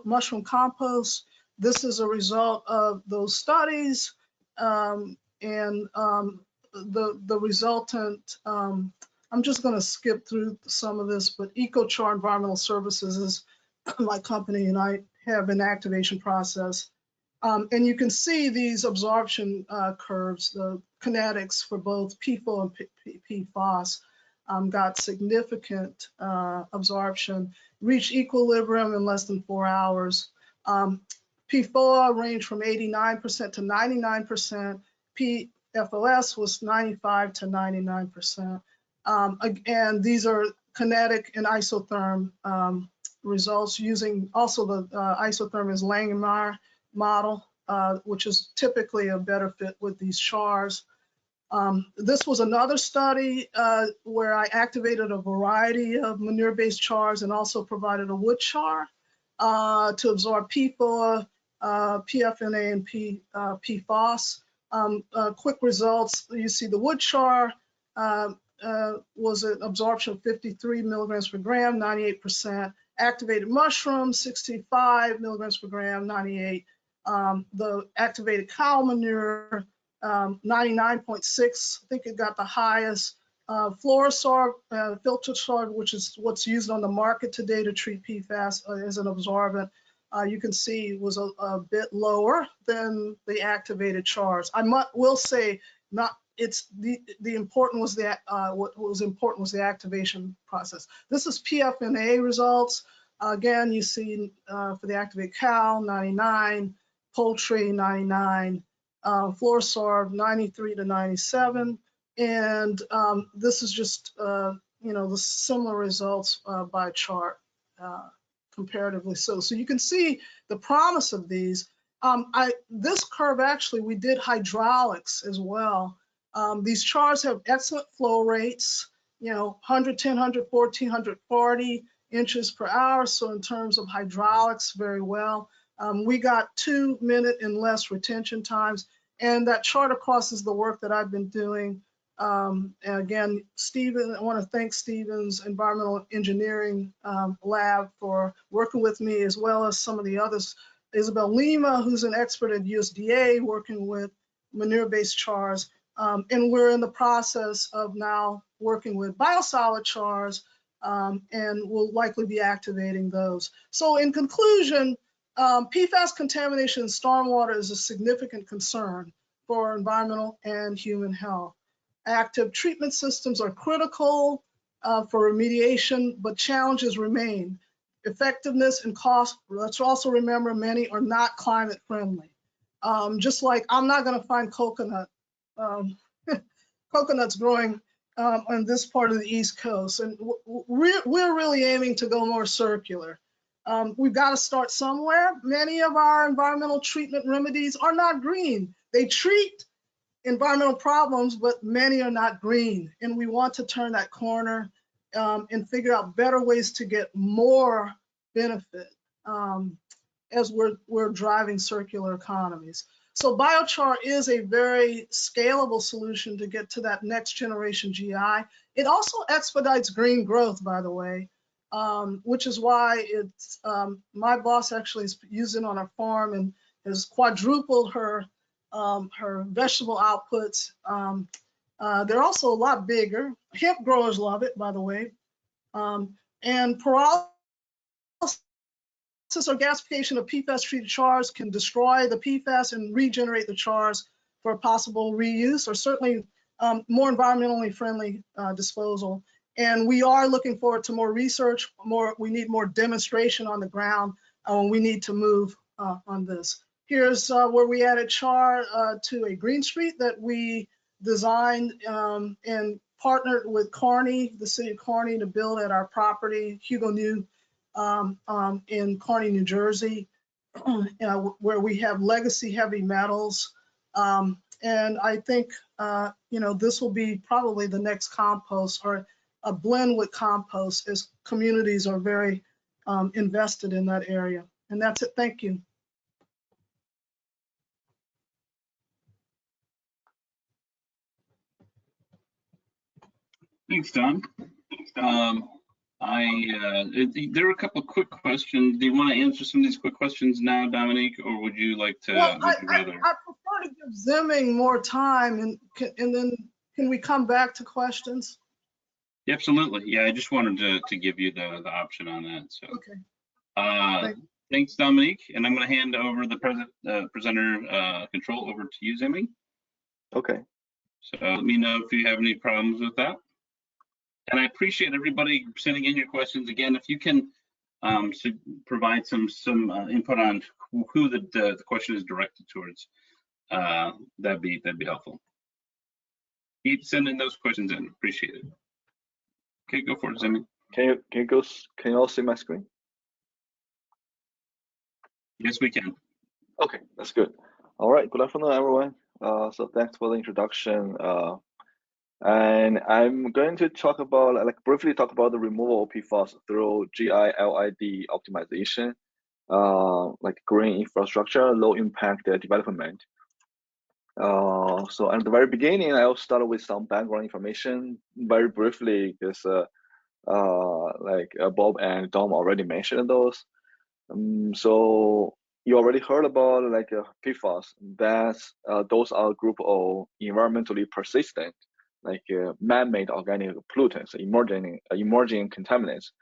mushroom compost. This is a result of those studies, and the resultant, I'm just going to skip through some of this, but EcoChar Environmental Services is my company, and I have an activation process. And you can see these absorption curves, the kinetics for both PFOA and PFAS got significant absorption, reached equilibrium in less than 4 hours. PFOA ranged from 89% to 99%. PFOS was 95 to 99%. And these are kinetic and isotherm results using also the isotherm is Langenmeyer model, which is typically a better fit with these chars. This was another study where I activated a variety of manure-based chars and also provided a wood char to absorb PFOA, PFNA, and PFOS. Quick results, you see the wood char was an absorption of 53 milligrams per gram, 98%. Activated mushrooms, 65 milligrams per gram, 98. The activated cow manure, 99.6. I think it got the highest. Fluorosorb, filtered sorb, which is what's used on the market today to treat PFAS as an absorbent, you can see was a bit lower than the activated chars. Will say not. It's the important was the what was important was the activation process. This is PFNA results. Again, you see for the activated cow 99, poultry 99, fluorosorb 93 to 97, and this is just the similar results by chart comparatively. So you can see the promise of these. This curve actually we did hydraulics as well. These chars have excellent flow rates, 110, 114, 140 inches per hour. So in terms of hydraulics, very well. We got 2 minute and less retention times. And that chart across is the work that I've been doing. And again, I want to thank Stevens Environmental Engineering Lab for working with me, as well as some of the others. Isabel Lima, who's an expert at USDA, working with manure-based chars. And we're in the process of now working with biosolid chars, and we'll likely be activating those. So in conclusion, PFAS contamination in stormwater is a significant concern for environmental and human health. Active treatment systems are critical for remediation, but challenges remain. Effectiveness and cost, let's also remember many are not climate friendly. Just like I'm not going to find coconuts growing on this part of the East Coast, and we're really aiming to go more circular. We've got to start somewhere. Many of our environmental treatment remedies are not green. They treat environmental problems, but many are not green, and we want to turn that corner and figure out better ways to get more benefit as we're driving circular economies. So biochar is a very scalable solution to get to that next generation GI. It also expedites green growth, by the way, which is why it's my boss actually is using it on her farm and has quadrupled her vegetable outputs. They're also a lot bigger. Hemp growers love it, by the way. And pyrolysis or gasification of PFAS-treated chars can destroy the PFAS and regenerate the chars for possible reuse or certainly more environmentally friendly disposal. And we are looking forward to more research. We need more demonstration on the ground when we need to move on this. Here's where we added char to a green street that we designed and partnered with Kearney, the city of Kearney, to build at our property, Hugo Neu in Kearney, New Jersey, where we have legacy heavy metals. And I think, this will be probably the next compost or a blend with compost as communities are very invested in that area. And that's it. Thank you. Thanks, Don. There are a couple of quick questions. Do you want to answer some of these quick questions now, Dominique, or would you like to? Well, I prefer to give Zemming more time, and then can we come back to questions? Yeah, absolutely. Yeah, I just wanted to give you the option on that. So, okay. Thanks, Dominique. And I'm going to hand over the presenter control over to you, Zemming. Okay. So let me know if you have any problems with that. And I appreciate everybody sending in your questions. Again, if you can provide some input on who the question is directed towards, that'd be helpful. Keep sending those questions in. Appreciate it. Okay, go for it, Zemming. Can you all see my screen? Yes, we can. Okay, that's good. All right, good afternoon, everyone. So thanks for the introduction. And I'm going to talk about, briefly talk about the removal of PFAS through GI/LID optimization, like green infrastructure, low impact development. So at the very beginning, I'll start with some background information very briefly, because Bob and Dom already mentioned those. So you already heard about PFAS. Those are a group of environmentally persistent, man-made organic pollutants, emerging contaminants.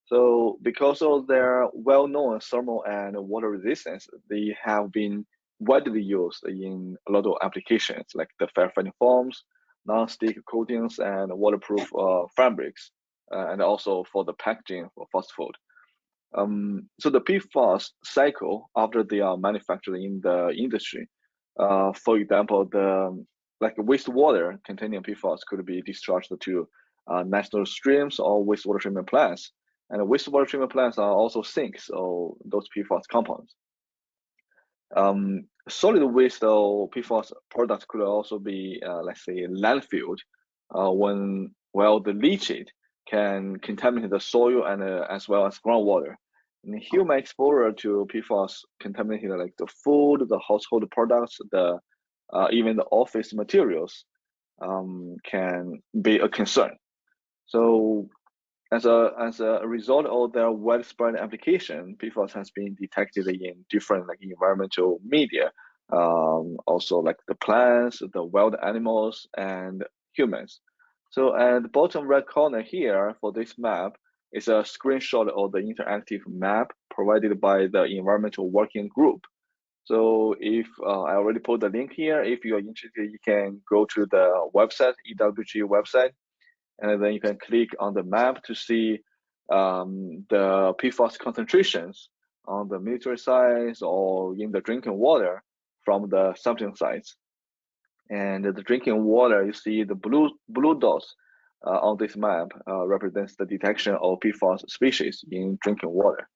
So because of their well-known thermal and water resistance, they have been widely used in a lot of applications, like the firefighting foams, non-stick coatings, and waterproof fabrics, and also for the packaging for fast food. So the PFAS cycle after they are manufactured in the industry, for example, the wastewater containing PFAS could be discharged to national streams or wastewater treatment plants, and wastewater treatment plants are also sinks of those PFAS compounds. Solid waste or PFAS products could also be, let's say, landfilled when the leachate can contaminate the soil and as well as groundwater. And human exposure to PFAS contaminated like the food, the household products, even the office materials can be a concern. So as a result of their widespread application, PFAS has been detected in different environmental media, also like the plants, the wild animals, and humans. So at the bottom right corner here for this map is a screenshot of the interactive map provided by the Environmental Working Group. So if I already put the link here, if you are interested, you can go to the website, EWG website, and then you can click on the map to see the PFAS concentrations on the military sites or in the drinking water from the sampling sites. And the drinking water, you see the blue dots on this map represents the detection of PFAS species in drinking water.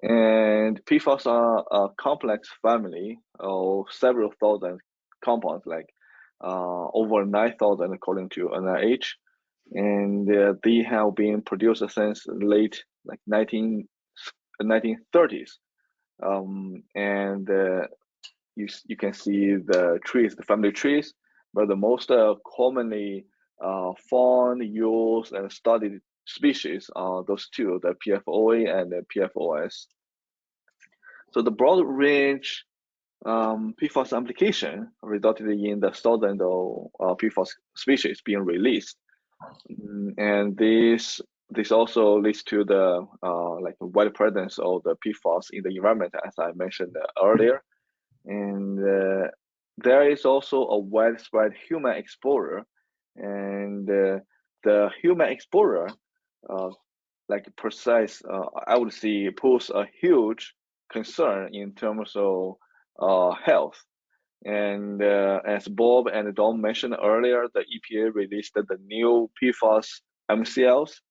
And PFAS are a complex family of several thousand compounds, over 9,000 according to NIH, and they have been produced since late 1930s. And you can see the trees, the family trees, but the most commonly found, used, and studied species are those two, the PFOA and the PFOS. So the broad range PFAS application resulted in the thousands of PFAS species being released, and this also leads to the like wide presence of the PFAS in the environment, as I mentioned earlier, and there is also a widespread human exposure, and the human exposure, like precise, I would say, pose a huge concern in terms of health. And as Bob and Don mentioned earlier, the EPA released the new PFAS MCLs,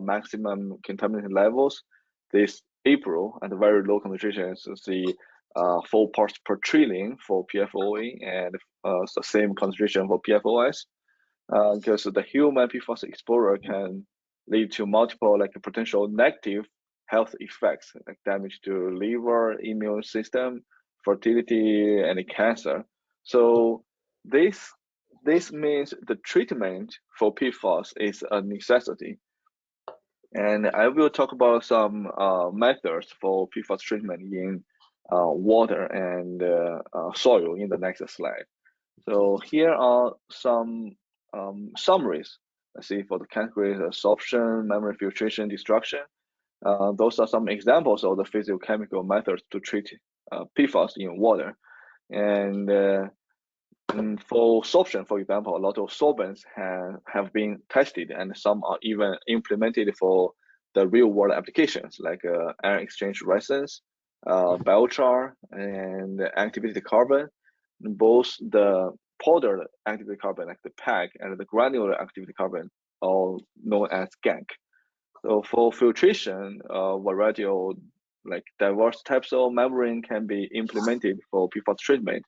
maximum contaminant levels, this April, at very low concentrations. The 4 parts per trillion for PFOA and the same concentration for PFOS, because the human PFAS exposure can lead to multiple like potential negative health effects, like damage to liver, immune system, fertility, and cancer. So this means the treatment for PFAS is a necessity. And I will talk about some methods for PFAS treatment in water and soil in the next slide. So here are some summaries. Let's see, for the categories: absorption, memory, filtration, destruction. Those are some examples of the physicochemical methods to treat PFAS in water. And for absorption, for example, a lot of solvents have been tested, and some are even implemented for the real-world applications, like ion exchange resins, biochar, and activated carbon. Both the powdered activated carbon, like the PAC, and the granular activated carbon, all known as GANC. So for filtration, a variety of like diverse types of membrane can be implemented for PFAS treatment,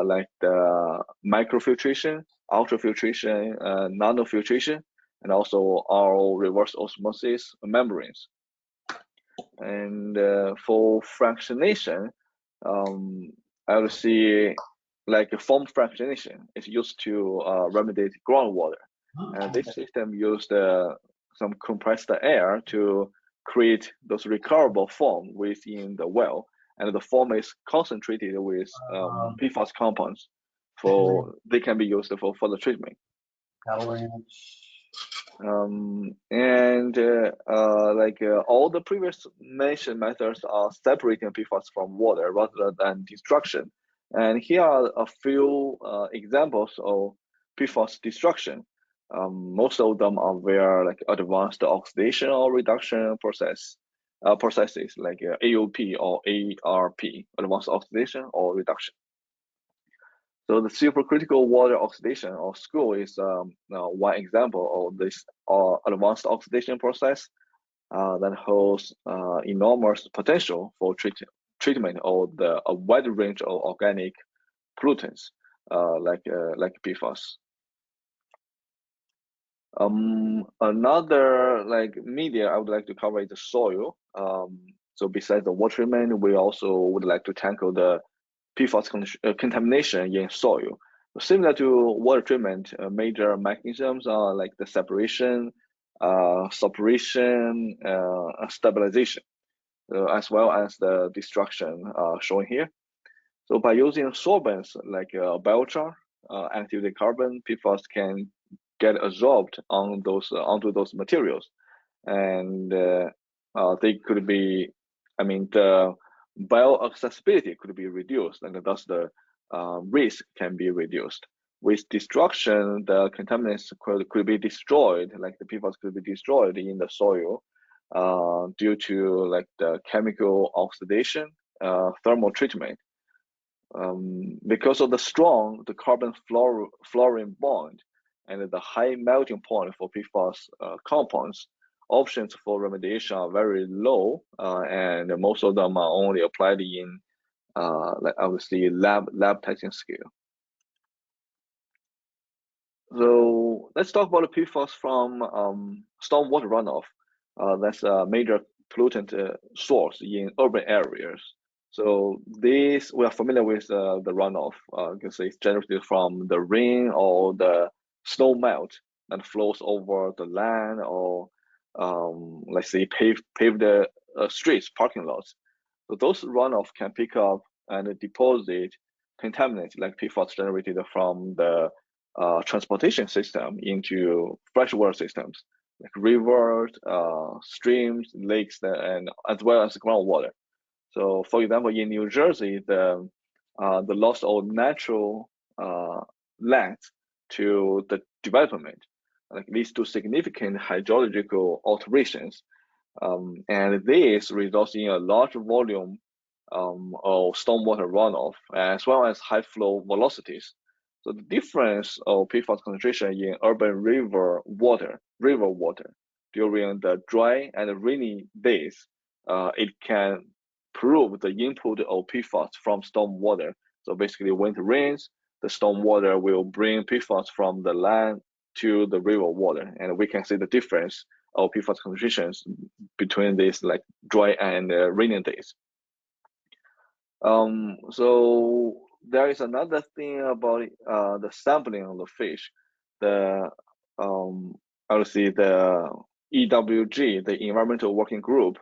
like the microfiltration, ultrafiltration, nanofiltration, and also our reverse osmosis membranes. And for fractionation, I would see like a foam fractionation is used to remediate groundwater. And this system used some compressed air to create those recoverable foam within the well, and the foam is concentrated with PFAS compounds. They can be used for further treatment. All the previous mentioned methods are separating PFAS from water rather than destruction. And here are a few examples of PFAS destruction. Most of them are via like advanced oxidation or reduction processes like AOP or ARP, advanced oxidation or reduction. So the supercritical water oxidation, or SCO, is one example of this advanced oxidation process that holds enormous potential for treatment of a wide range of organic pollutants like PFAS. Another like media I would like to cover is the soil. So besides the water treatment, we also would like to tackle the PFAS contamination in soil. Similar to water treatment, major mechanisms are like the separation, suppression, stabilization, as well as the destruction shown here. So by using solvents like biochar, activated carbon, PFAS can get absorbed on onto those materials, and they could be, the bioaccessibility could be reduced, and thus the risk can be reduced. With destruction, the contaminants could be destroyed, like the PFAS could be destroyed in the soil due to like the chemical oxidation, thermal treatment. Because of the carbon fluorine bond and the high melting point for PFAS compounds, options for remediation are very low, and most of them are only applied in like obviously lab testing scale. So let's talk about the PFAS from stormwater runoff. That's a major pollutant source in urban areas. So this, we are familiar with the runoff. You can say it's generated from the rain or the snow melt that flows over the land, or let's say paved streets, parking lots. So those runoff can pick up and deposit contaminants like PFAS generated from the transportation system into freshwater systems like rivers, streams, lakes, and as well as groundwater. So, for example, in New Jersey, the loss of natural land to the development like leads to significant hydrological alterations, and this results in a large volume of stormwater runoff as well as high flow velocities. So the difference of PFAS concentration in urban river water during the dry and rainy days, it can prove the input of PFAS from stormwater. So basically, when it rains, the stormwater will bring PFAS from the land to the river water, and we can see the difference of PFAS concentrations between these like dry and rainy days. So there is another thing about the sampling of the fish. The obviously the EWG, the Environmental Working Group,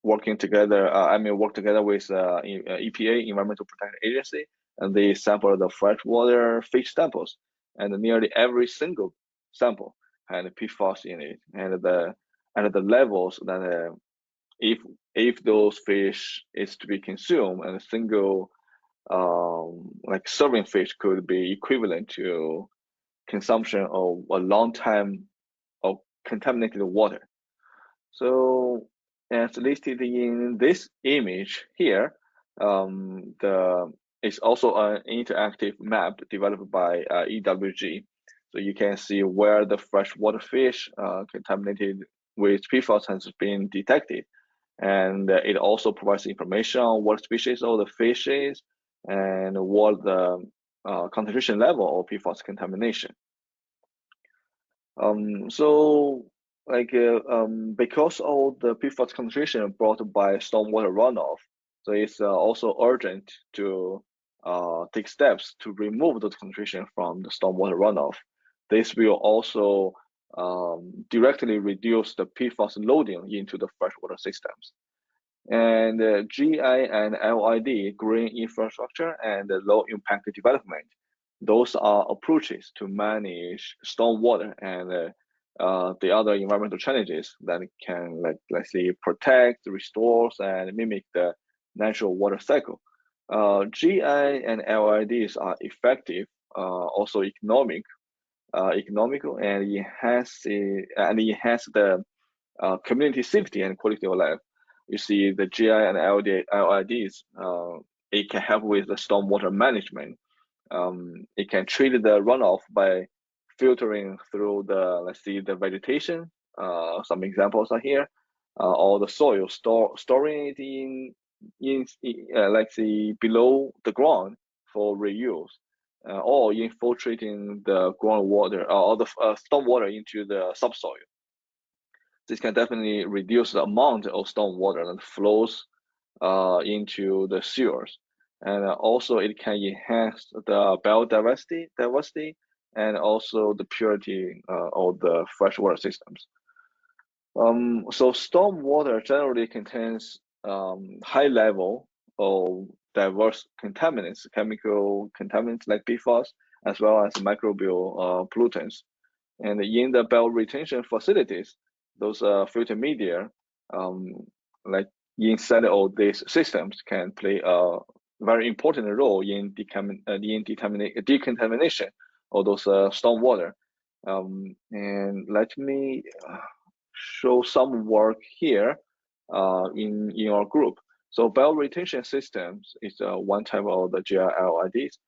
work together with EPA, Environmental Protection Agency, and they sample the freshwater fish samples, and nearly every single sample had PFAS in it, and the levels that if those fish is to be consumed, and a single like serving fish could be equivalent to consumption of a long time of contaminated water. So as listed in this image here, it's also an interactive map developed by EWG. So you can see where the freshwater fish contaminated with PFAS has been detected. And it also provides information on what species of the fish is and what the concentration level of PFAS contamination. So because of the PFAS concentration brought by stormwater runoff, so it's also urgent to take steps to remove those concentration from the stormwater runoff. This will also directly reduce the PFAS loading into the freshwater systems. And GI and LID, green infrastructure and low impact development, those are approaches to manage stormwater and the other environmental challenges that can, let's say, protect, restore, and mimic the natural water cycle. GI and LIDs are effective, also economical, and enhance the community safety and quality of life. You see, the GI and LIDs, it can help with the stormwater management. It can treat the runoff by filtering through the, let's see, the vegetation. Some examples are here. Or the soil, storing it in like the below the ground for reuse, or infiltrating the groundwater or the stormwater into the subsoil. This can definitely reduce the amount of stormwater that flows into the sewers. And also it can enhance the biodiversity and also the purity of the freshwater systems. So stormwater generally contains high level of diverse contaminants, chemical contaminants like PFAS, as well as microbial pollutants. And in the bioretention facilities, those filter media, like inside of these systems, can play a very important role in decontamination of those stormwater. And let me show some work here in our group. So bioretention systems is one type of the GILIDs,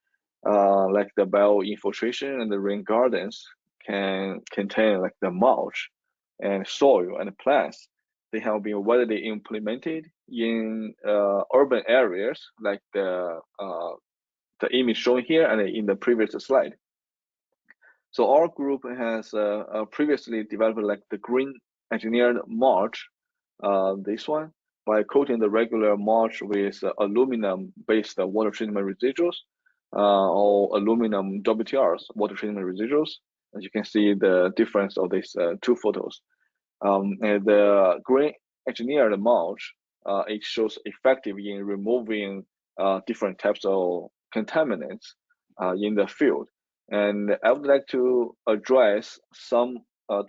like the bioinfiltration and the rain gardens can contain like the mulch and soil and plants. They have been widely implemented in urban areas, like the image shown here and in the previous slide. So our group has previously developed like the green engineered mulch, this one, by coating the regular mulch with aluminum-based water treatment residuals or aluminum WTRs, water treatment residuals. As you can see the difference of these two photos. And the green engineered mulch, it shows effective in removing different types of contaminants in the field. And I would like to address some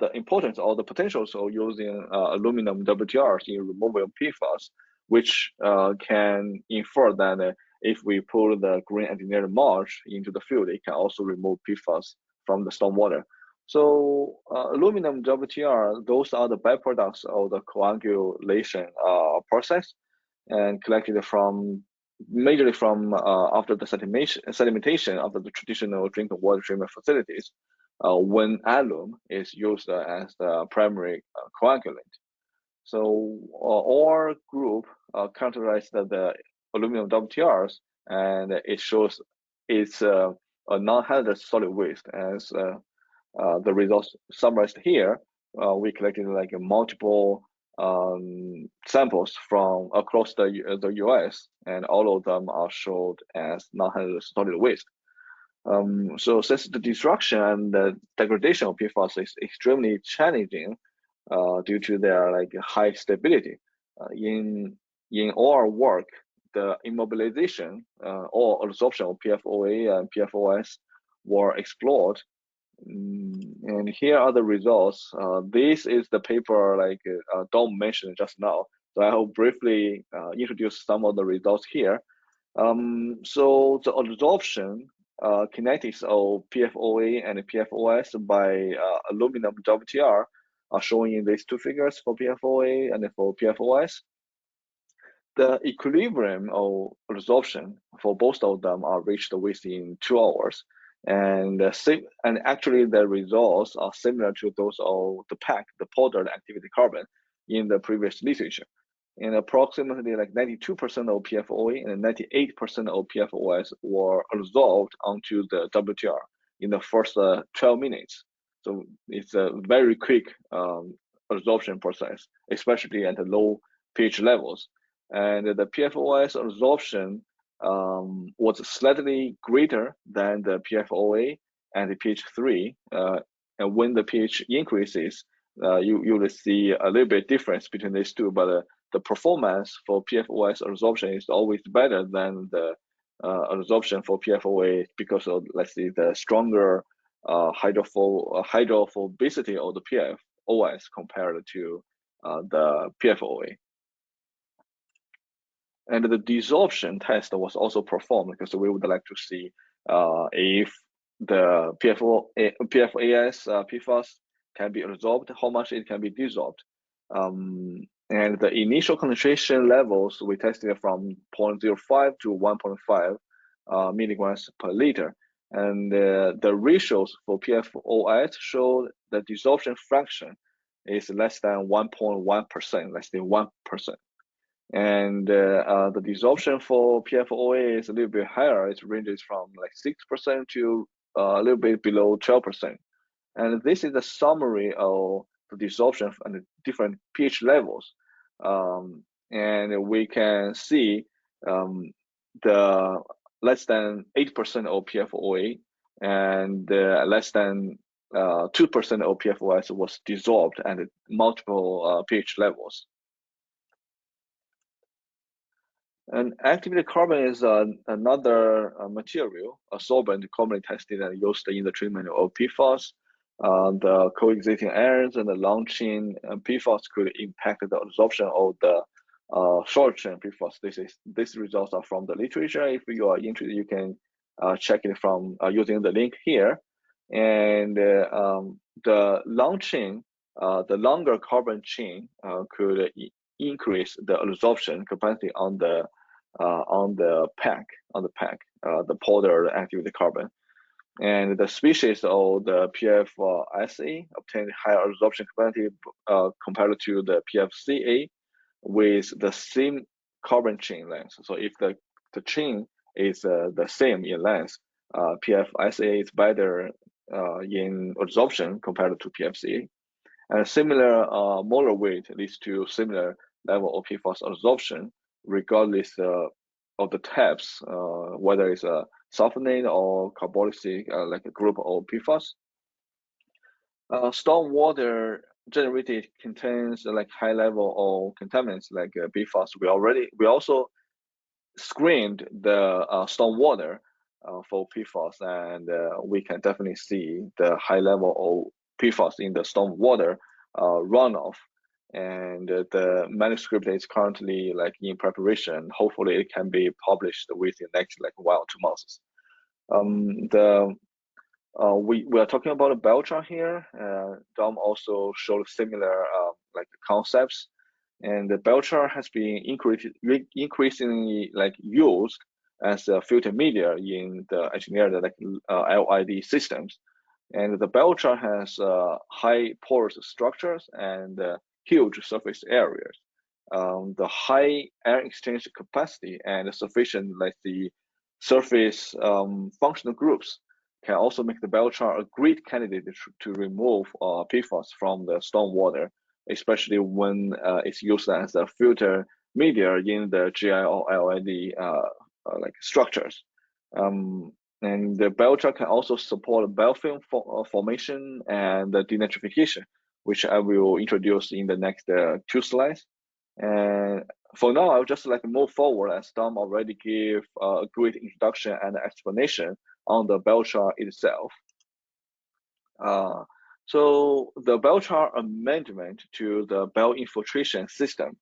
the importance or the potentials of using aluminum WTRs in removal of PFAS, which can infer that if we put the green engineered mulch into the field, it can also remove PFAS from the stormwater. So aluminum WTR, those are the byproducts of the coagulation process, and collected from majorly from after the sedimentation of the traditional drinking water treatment facilities, when alum is used as the primary coagulant. So our group characterized the aluminum WTRs, and it shows it's a non-hazardous solid waste as the results summarized here. We collected like multiple samples from across the US, and all of them are showed as non-hazardous solid waste. So since the destruction and the degradation of PFAS is extremely challenging due to their like high stability, in our work, the immobilization or absorption of PFOA and PFOS were explored. And here are the results. This is the paper like Dom mentioned just now. So I will briefly introduce some of the results here. So the absorption kinetics of PFOA and PFOS by aluminum WTR are shown in these two figures for PFOA and for PFOS. The equilibrium of absorption for both of them are reached within 2 hours. And actually the results are similar to those of the PAC, the powdered activity carbon, in the previous literature. And approximately like 92% of PFOA and 98% of PFOS were absorbed onto the WTR in the first 12 minutes. So it's a very quick absorption process, especially at the low pH levels. And the PFOS absorption was slightly greater than the PFOA and the pH 3. And when the pH increases, you will see a little bit difference between these two, but the performance for PFOS absorption is always better than the absorption for PFOA because of, let's say, the stronger hydrophobicity of the PFOS compared to the PFOA. And the desorption test was also performed because we would like to see if the PFAS, PFAS can be absorbed, how much it can be dissolved. And the initial concentration levels we tested from 0.05 to 1.5 milligrams per liter. And the ratios for PFOS show the desorption fraction is less than 1.1%, less than 1%. And the desorption for PFOA is a little bit higher. It ranges from like 6% to a little bit below 12%. And this is a summary of the desorption and the different pH levels. And we can see the less than 8% of PFOA and less than 2% of PFOS was dissolved at multiple pH levels. And activated carbon is another material, a solvent commonly tested and used in the treatment of PFAS. The coexisting ions and the long chain PFAS could impact the absorption of the short chain PFAS. These results are from the literature. If you are interested, you can check it from using the link here. And the long chain, the longer carbon chain could increase the absorption capacity on the PAC, the powder activated carbon. And the species of the PFSA obtained higher absorption capacity compared to the PFCA with the same carbon chain length. So if the chain is the same in length, PFSA is better in absorption compared to PFCA. And similar molar weight leads to similar level of PFAS absorption, regardless of the types, whether it's a sulfonate or carboxylic, like a group of PFAS. Stormwater generated contains like high level of contaminants like PFAS. We also screened the stormwater for PFAS, and we can definitely see the high level of PFAS in the stormwater runoff. And the manuscript is currently like in preparation. Hopefully, it can be published within the next like 1 or 2 months. We are talking about a biochar here. Dom also showed similar like concepts, and the biochar has been increasingly like used as a filter media in the engineered like LID systems. And the biochar has high porous structures and huge surface areas. The high air exchange capacity and sufficient like the surface functional groups can also make the biochar a great candidate to remove PFAS from the stormwater, especially when it's used as a filter media in the GI or LID like structures. And the biochar can also support biofilm formation and denitrification, which I will introduce in the next 2 slides. And for now, I'll just like move forward, as Tom already gave a great introduction and explanation on the biochar itself. So the biochar amendment to the bioinfiltration system,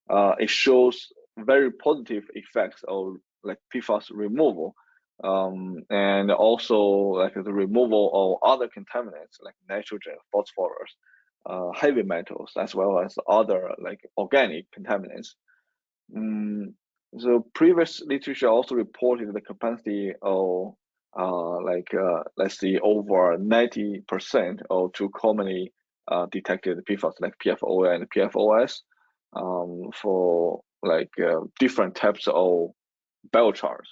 it shows very positive effects of like PFAS removal, and also like the removal of other contaminants like nitrogen, phosphorus, heavy metals, as well as other like organic contaminants. So previous literature also reported the capacity of let's see, over 90% of 2 commonly detected PFAS like PFOA and PFOS for like different types of biochars.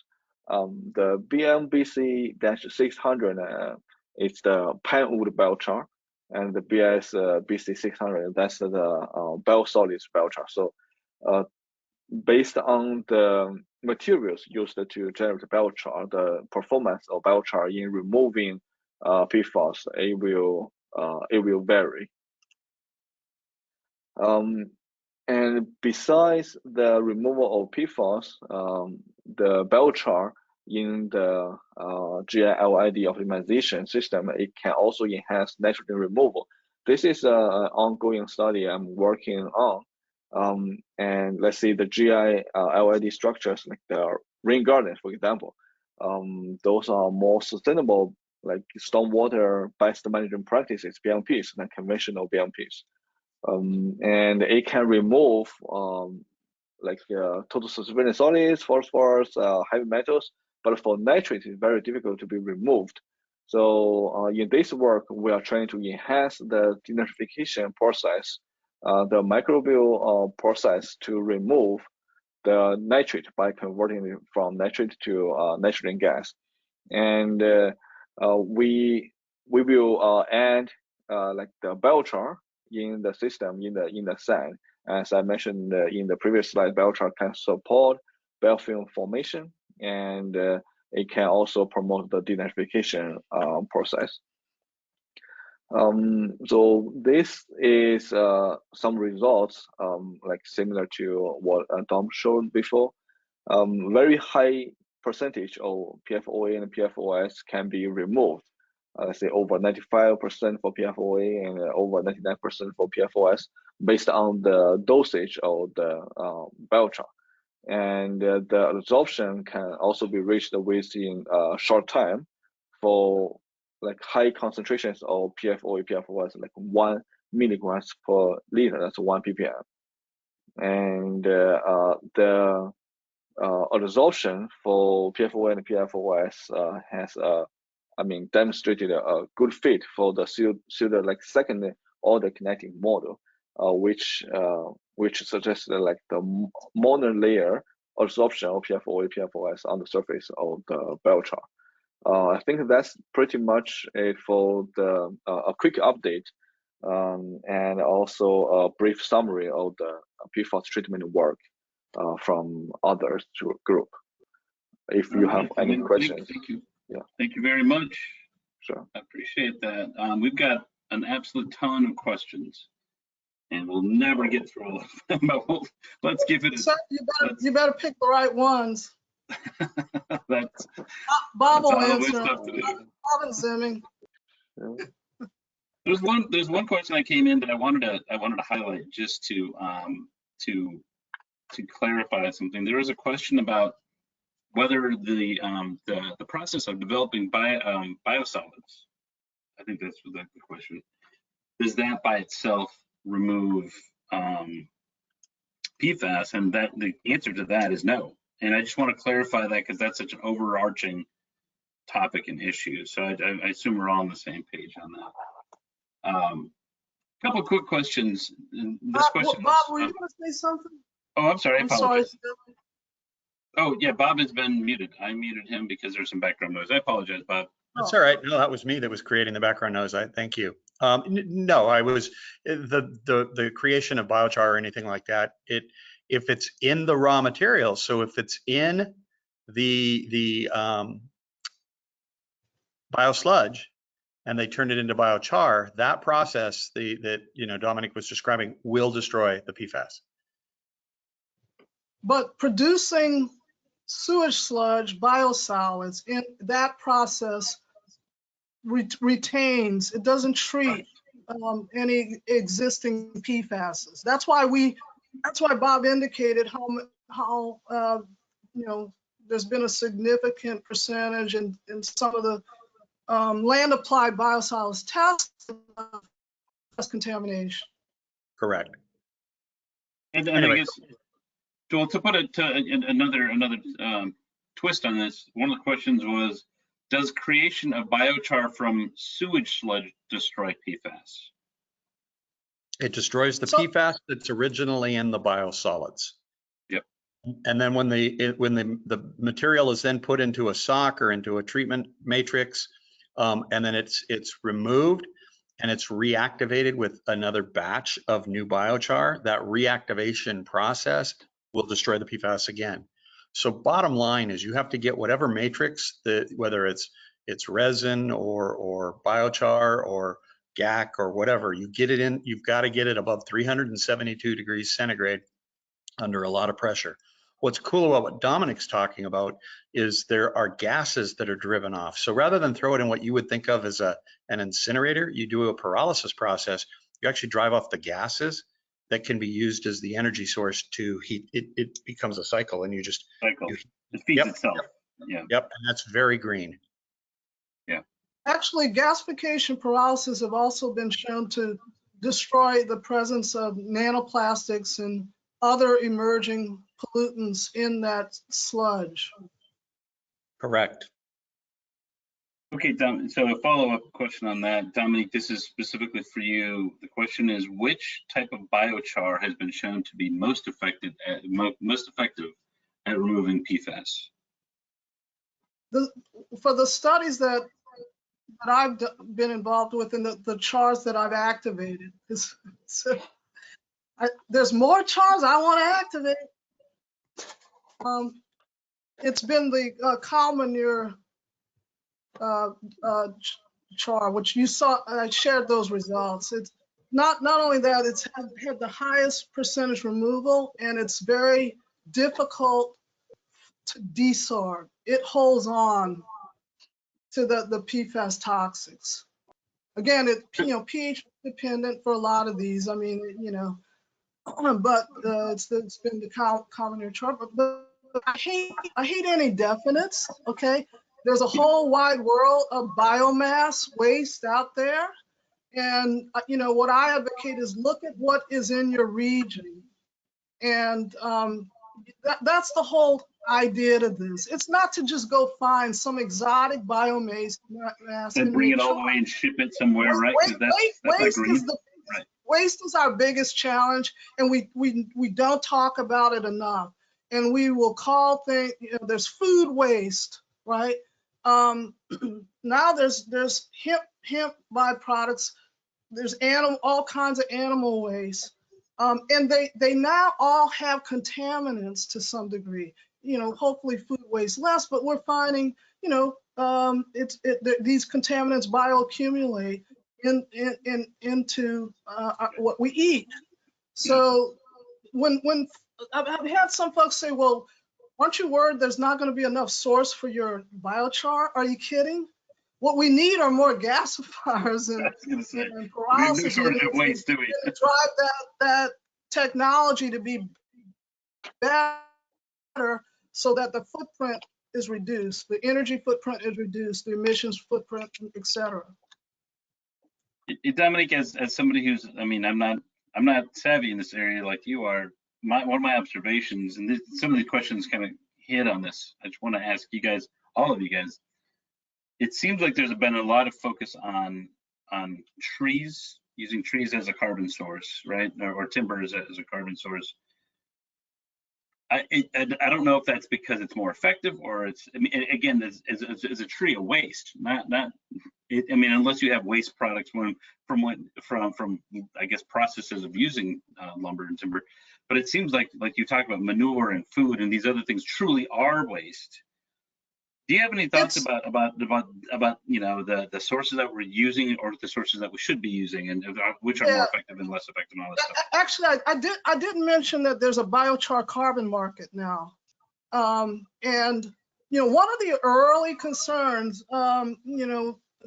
The BMBC-600 is the pine wood biochar, and the BC-600, that's the biosolids biochar. So based on the materials used to generate biochar, the performance of biochar in removing PFAS, it will vary. And besides the removal of PFAS, the biochar in the GI-LID optimization system, it can also enhance nitrogen removal. This is an ongoing study I'm working on. And let's say the GI LID structures like the rain gardens, for example, those are more sustainable like stormwater based management practices, BMPs, than conventional BMPs. And it can remove like total suspension solids, phosphorus, heavy metals, but for nitrates, it's very difficult to be removed. So in this work, we are trying to enhance the denitrification process, the microbial process to remove the nitrate by converting it from nitrate to nitrogen gas. And we will add like the biochar in the system in the sand. As I mentioned in the previous slide, biochar can support biofilm formation, and it can also promote the denitrification process. So this is some results like similar to what Dom showed before. Very high percentage of PFOA and PFOS can be removed. Let's say over 95% for PFOA and over 99% for PFOS, based on the dosage of the biochar. And the absorption can also be reached within a short time for like high concentrations of PFOA, PFOS, like 1 milligrams per liter, that's 1 ppm. And the absorption for PFOA and PFOS has demonstrated a good fit for the pseudo like second order kinetic model, which suggests like the monolayer absorption of PFOA, PFOS on the surface of the biochar. I think that's pretty much it for the a quick update and also a brief summary of the PFAS treatment work from others group. If you have any questions. Thank you. Yeah. Thank you very much. Sure. I appreciate that. We've got an absolute ton of questions, and we'll never get through all of them, but let's give it a So you better pick the right ones. that's Bob will always answer. tough to do. Bob and Zimming. Yeah. There's one question I came in that I wanted to highlight just to clarify something. There is a question about whether the process of developing biosolids, I think that's the question, does that by itself remove PFAS? And that the answer to that is no. And I just want to clarify that because that's such an overarching topic and issue. So I assume we're all on the same page on that. Couple quick questions. This question. Bob, were you going to say something? Oh, I'm sorry. I I'm sorry. apologize. Oh, yeah, Bob has been muted. I muted him because there's some background noise. I apologize, Bob. That's all right. No, that was me that was creating the background noise. Thank you. No, I was the creation of biochar or anything like that. If it's in the raw materials, so if it's in the biosludge and they turn it into biochar, that process that Dominic was describing will destroy the PFAS. But producing sewage sludge, biosolids, in that process retains, it doesn't treat any existing PFASs. That's why Bob indicated how there's been a significant percentage in some of the land applied biosolids tests of contamination. Correct. And Anyway. I guess, Joel, to put it to another twist on this, one of the questions was, does creation of biochar from sewage sludge destroy PFAS? It destroys the PFAS that's originally in the biosolids. Yep. And then when the material is then put into a sock or into a treatment matrix, and then it's removed and it's reactivated with another batch of new biochar, that reactivation process will destroy the PFAS again. So bottom line is you have to get whatever matrix, whether it's resin or biochar or GAC or whatever, you get it in, you've got to get it above 372 degrees centigrade under a lot of pressure. What's cool about what Dominic's talking about is there are gases that are driven off. So rather than throw it in what you would think of as an incinerator, you do a pyrolysis process. You actually drive off the gases that can be used as the energy source to heat. It becomes a cycle, and you just Cycle. It feeds itself. Yeah. Yep, and that's very green. Yeah. Actually, gasification pyrolysis have also been shown to destroy the presence of nanoplastics and other emerging pollutants in that sludge. Correct. Okay, Dom, so a follow-up question on that. Dominic, this is specifically for you. The question is, which type of biochar has been shown to be most effective at removing PFAS? For the studies that I've been involved with and the chars that I've activated, there's more chars I want to activate. It's been the cow manure char, which you saw. I shared those results. It's not only that, it's had the highest percentage removal, and it's very difficult to desorb. It holds on to the PFAS toxics. Again, pH dependent for a lot of these. I mean, but it's been the cow manure char. But I hate any definites. Okay. There's a whole wide world of biomass waste out there. And, what I advocate is look at what is in your region. And that's the whole idea to this. It's not to just go find some exotic biomass and bring it all the way and ship it somewhere, right? Waste is our biggest challenge, and we don't talk about it enough. And we will call things, there's food waste, right? Now there's hemp byproducts. There's all kinds of animal waste. And they now all have contaminants to some degree. Hopefully food waste less, but we're finding, these contaminants bioaccumulate into what we eat. So when I've had some folks say, well, aren't you worried there's not going to be enough source for your biochar? Are you kidding? What we need are more gasifiers and pyrolysis. No shortage of waste, do we? To drive that technology to be better so that the footprint is reduced, the energy footprint is reduced, the emissions footprint, et cetera. Dominique, as somebody who's, I'm not savvy in this area like you are. One of my observations, and some of the questions kind of hit on this. I just want to ask you guys, all of you guys. It seems like there's been a lot of focus on trees, using trees as a carbon source, right, or timber as a carbon source. I don't know if that's because it's more effective, or it's. Again, is a tree a waste? Unless you have waste products from I guess processes of using lumber and timber. But it seems like you talk about manure and food and these other things truly are waste. Do you have any thoughts about the sources that we're using or the sources that we should be using, and which are more effective and less effective and all that stuff? Actually, I did mention that there's a biochar carbon market now, and one of the early concerns,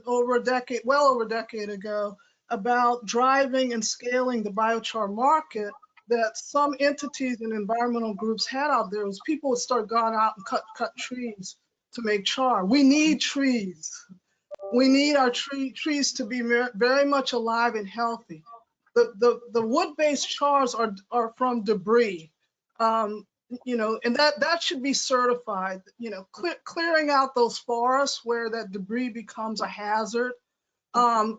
over a decade ago, about driving and scaling the biochar market that some entities and environmental groups had out there was people would start going out and cut trees to make char. We need trees. We need our trees to be very much alive and healthy. The wood-based chars are from debris, and that should be certified. Clearing out those forests where that debris becomes a hazard,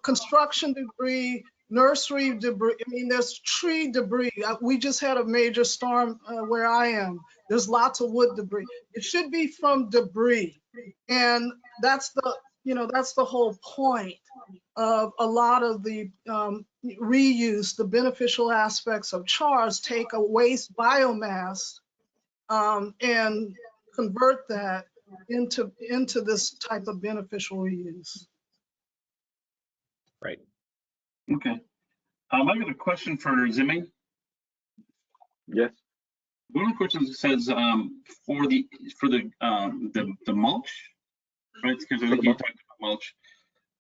construction debris, nursery debris. There's tree debris. We just had a major storm where I am. There's lots of wood debris. It should be from debris, and that's the whole point of a lot of the reuse, the beneficial aspects of chars. Take a waste biomass and convert that into this type of beneficial reuse. Right. Okay. I got a question for Ziming. Yes. One of the questions says for the mulch, right? Because I think you talked about mulch.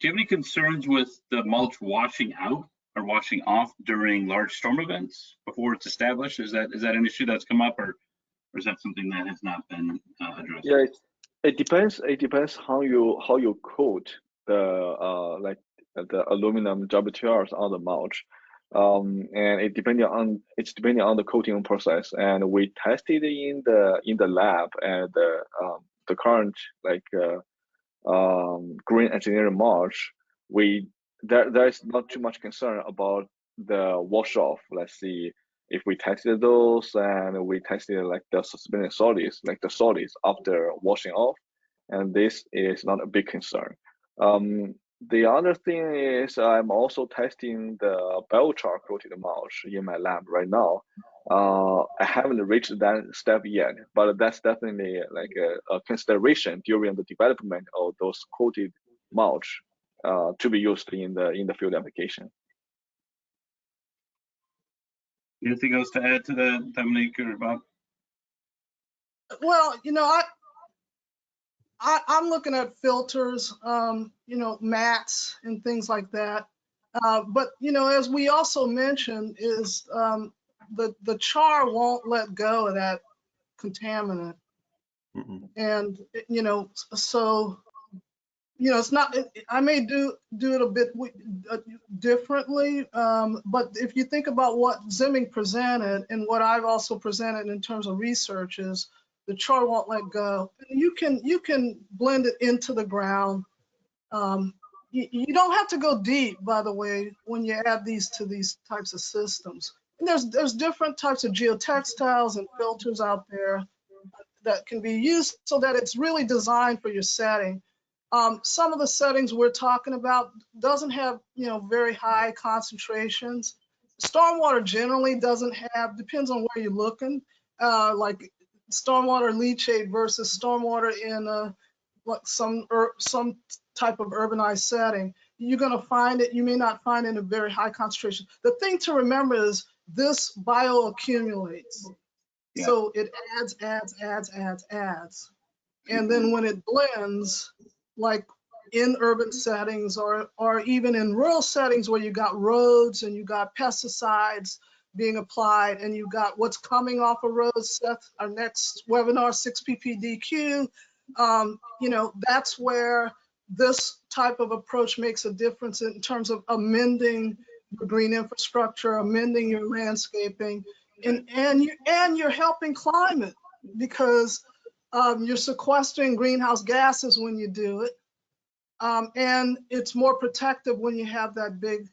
Do you have any concerns with the mulch washing out or washing off during large storm events before it's established? Is that an issue that's come up, or is that something that has not been addressed? Yeah, it depends. It depends how you coat the the aluminum WTRs on the mulch, and it's depending on the coating process. And we tested in the lab, and the current green engineering mulch, there is not too much concern about the wash off. Let's see if we tested those, and we tested the suspended solids, the solids after washing off, and this is not a big concern. The other thing is I'm also testing the biochar coated mulch in my lab right now. I haven't reached that step yet, but that's definitely a consideration during the development of those coated mulch to be used in the field application. Anything else to add to that, Dominique or Bob? Well, I'm looking at filters, mats and things like that. But as we also mentioned, is the char won't let go of that contaminant, and so it's not. I may do it a bit differently, but if you think about what Ziming presented and what I've also presented in terms of research is, the char won't let go. You can blend it into the ground. You don't have to go deep, by the way, when you add these to these types of systems. And there's different types of geotextiles and filters out there that can be used so that it's really designed for your setting. Some of the settings we're talking about doesn't have very high concentrations. stormwater generally doesn't have, depends on where you're looking, like stormwater leachate versus stormwater in like some type of urbanized setting. You're going to find it, you may not find it in a very high concentration. The thing to remember is this bioaccumulates. Yeah. So it adds. And then when it blends, like in urban settings or even in rural settings where you got roads and you got pesticides being applied and you got what's coming off of roads, Seth, our next webinar, 6PPDQ, you know, that's where this type of approach makes a difference in terms of amending your green infrastructure, amending your landscaping, and you're helping climate because you're sequestering greenhouse gases when you do it. And it's more protective when you have that big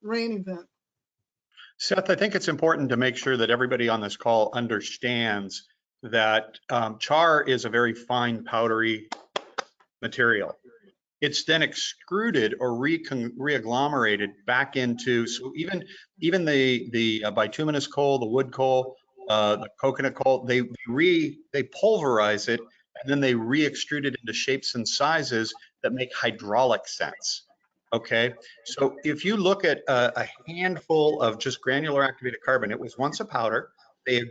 rain event. Seth, I think it's important to make sure that everybody on this call understands that char is a very fine powdery material. It's then extruded or re-agglomerated back into, so even the bituminous coal, the wood coal, the coconut coal, they pulverize it and then they re-extrude it into shapes and sizes that make hydraulic sense. Okay, so if you look at a handful of just granular activated carbon, it was once a powder. They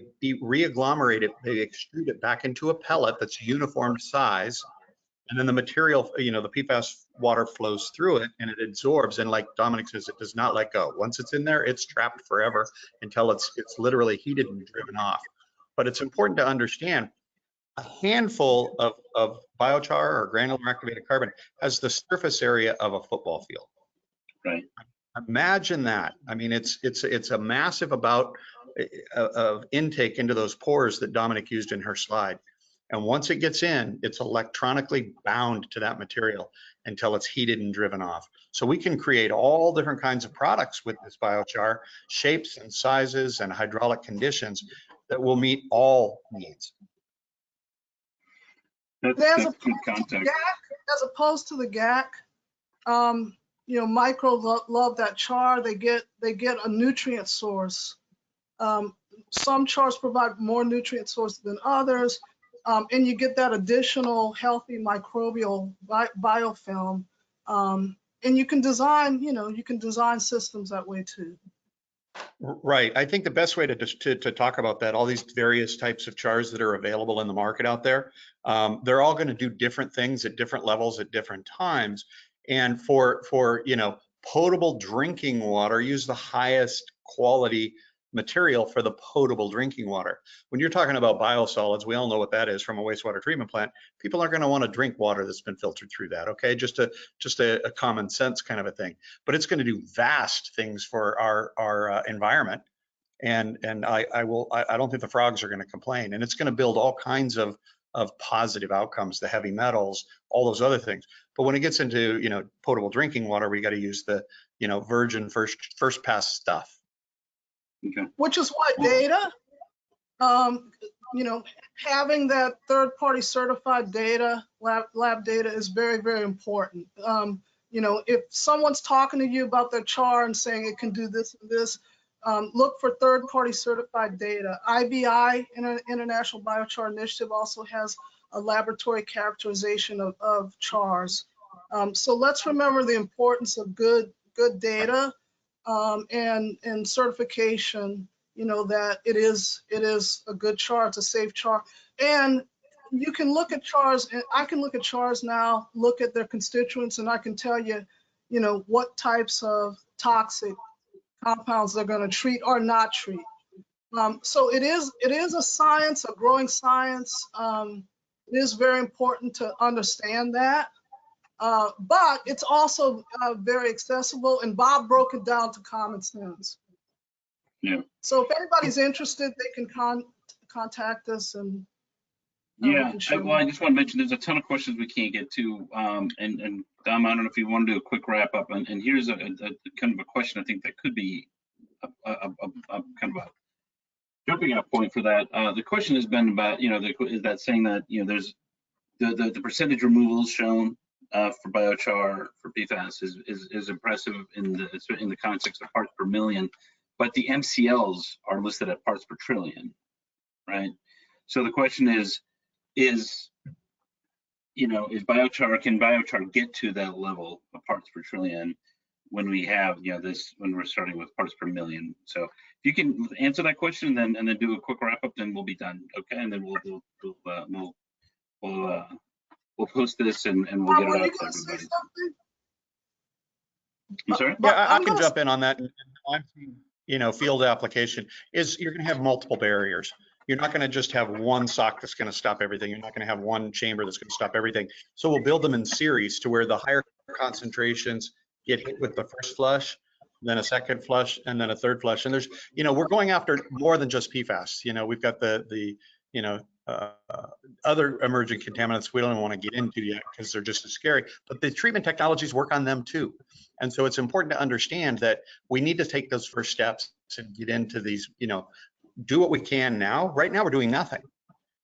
re-agglomerate it, they extrude it back into a pellet that's uniform size. And then the material, you know, the PFAS water flows through it and it absorbs. And like Dominic says, it does not let go. Once it's in there, it's trapped forever until it's literally heated and driven off. But it's important to understand a handful of biochar or granular activated carbon has the surface area of a football field. Right. Imagine that. I mean, it's a massive amount of intake into those pores that Dominic used in her slide. And once it gets in, it's electronically bound to that material until it's heated and driven off. So we can create all different kinds of products with this biochar, shapes and sizes and hydraulic conditions that will meet all needs. That's good context. As opposed to the GAC, you know, micro love that char. They get a nutrient source. Some chars provide more nutrient source than others. And you get that additional healthy microbial biofilm. And you can design, you know, you can design systems that way too. Right. I think the best way to talk about that, all these various types of chars that are available in the market out there, they're all going to do different things at different levels at different times. And for you know, potable drinking water, use the highest quality material for the potable drinking water. When you're talking about biosolids, we all know what that is from a wastewater treatment plant. People aren't going to want to drink water that's been filtered through that. Okay, just a common sense kind of a thing. But it's going to do vast things for our environment, and I don't think the frogs are going to complain. And it's going to build all kinds of positive outcomes, the heavy metals, all those other things. But when it gets into, you know, potable drinking water, we got to use the, you know, virgin first pass stuff. Okay. Which is why data, you know, having that third-party certified data, lab data is very, very important. You know, if someone's talking to you about their char and saying it can do this and this, look for third-party certified data. IBI, International Biochar Initiative, also has a laboratory characterization of chars. So let's remember the importance of good data. And certification, you know, that it is a good char, it's a safe char. And you can look at chars, and I can look at chars now, look at their constituents, and I can tell you, you know, what types of toxic compounds they're going to treat or not treat. So it is a science, a growing science. It is very important to understand that. But it's also very accessible, and Bob broke it down to common sense. Yeah. So if anybody's interested, they can contact us and yeah. I just want to mention there's a ton of questions we can't get to, and Dom, I don't know if you want to do a quick wrap up, and here's a kind of a question I think that could be a kind of a jumping off point for that. The question has been about, you know, is that saying that, you know, there's the percentage removals shown for biochar for PFAS is impressive in the context of parts per million. but the MCLs are listed at parts per trillion, right? So the question is biochar, can biochar get to that level of parts per trillion when we have, when we're starting with parts per million? So if you can answer that question, and then do a quick wrap up, then we'll be done. Okay, and then we'll post this and we'll get it out to everybody. I'm sorry? Yeah, I can jump in on that. I'm seeing, field application is you're going to have multiple barriers. You're not going to just have one sock that's going to stop everything. You're not going to have one chamber that's going to stop everything. So we'll build them in series to where the higher concentrations get hit with the first flush, then a second flush, and then a third flush. And there's, we're going after more than just PFAS. We've got the other emerging contaminants we don't even want to get into yet because they're just as scary, but the treatment technologies work on them too. And so it's important to understand that we need to take those first steps and get into these, do what we can now. Right now we're doing nothing.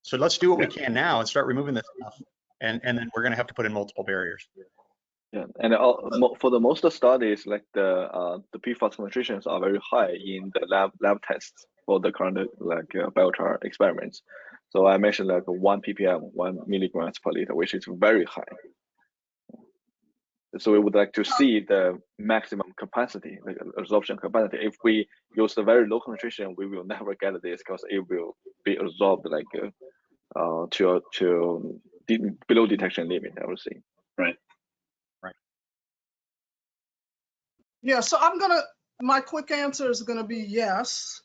So let's do what we can now and start removing this stuff. And then we're going to have to put in multiple barriers. Yeah, and for the most studies, like the PFAS concentrations are very high in the lab tests for the current biochar experiments. So I mentioned like 1 ppm, 1 milligrams per liter, which is very high. So we would like to see the maximum capacity, like absorption capacity. If we use the very low concentration, we will never get this because it will be absorbed like to below detection limit, I would say. Right. Yeah, so my quick answer is gonna be yes,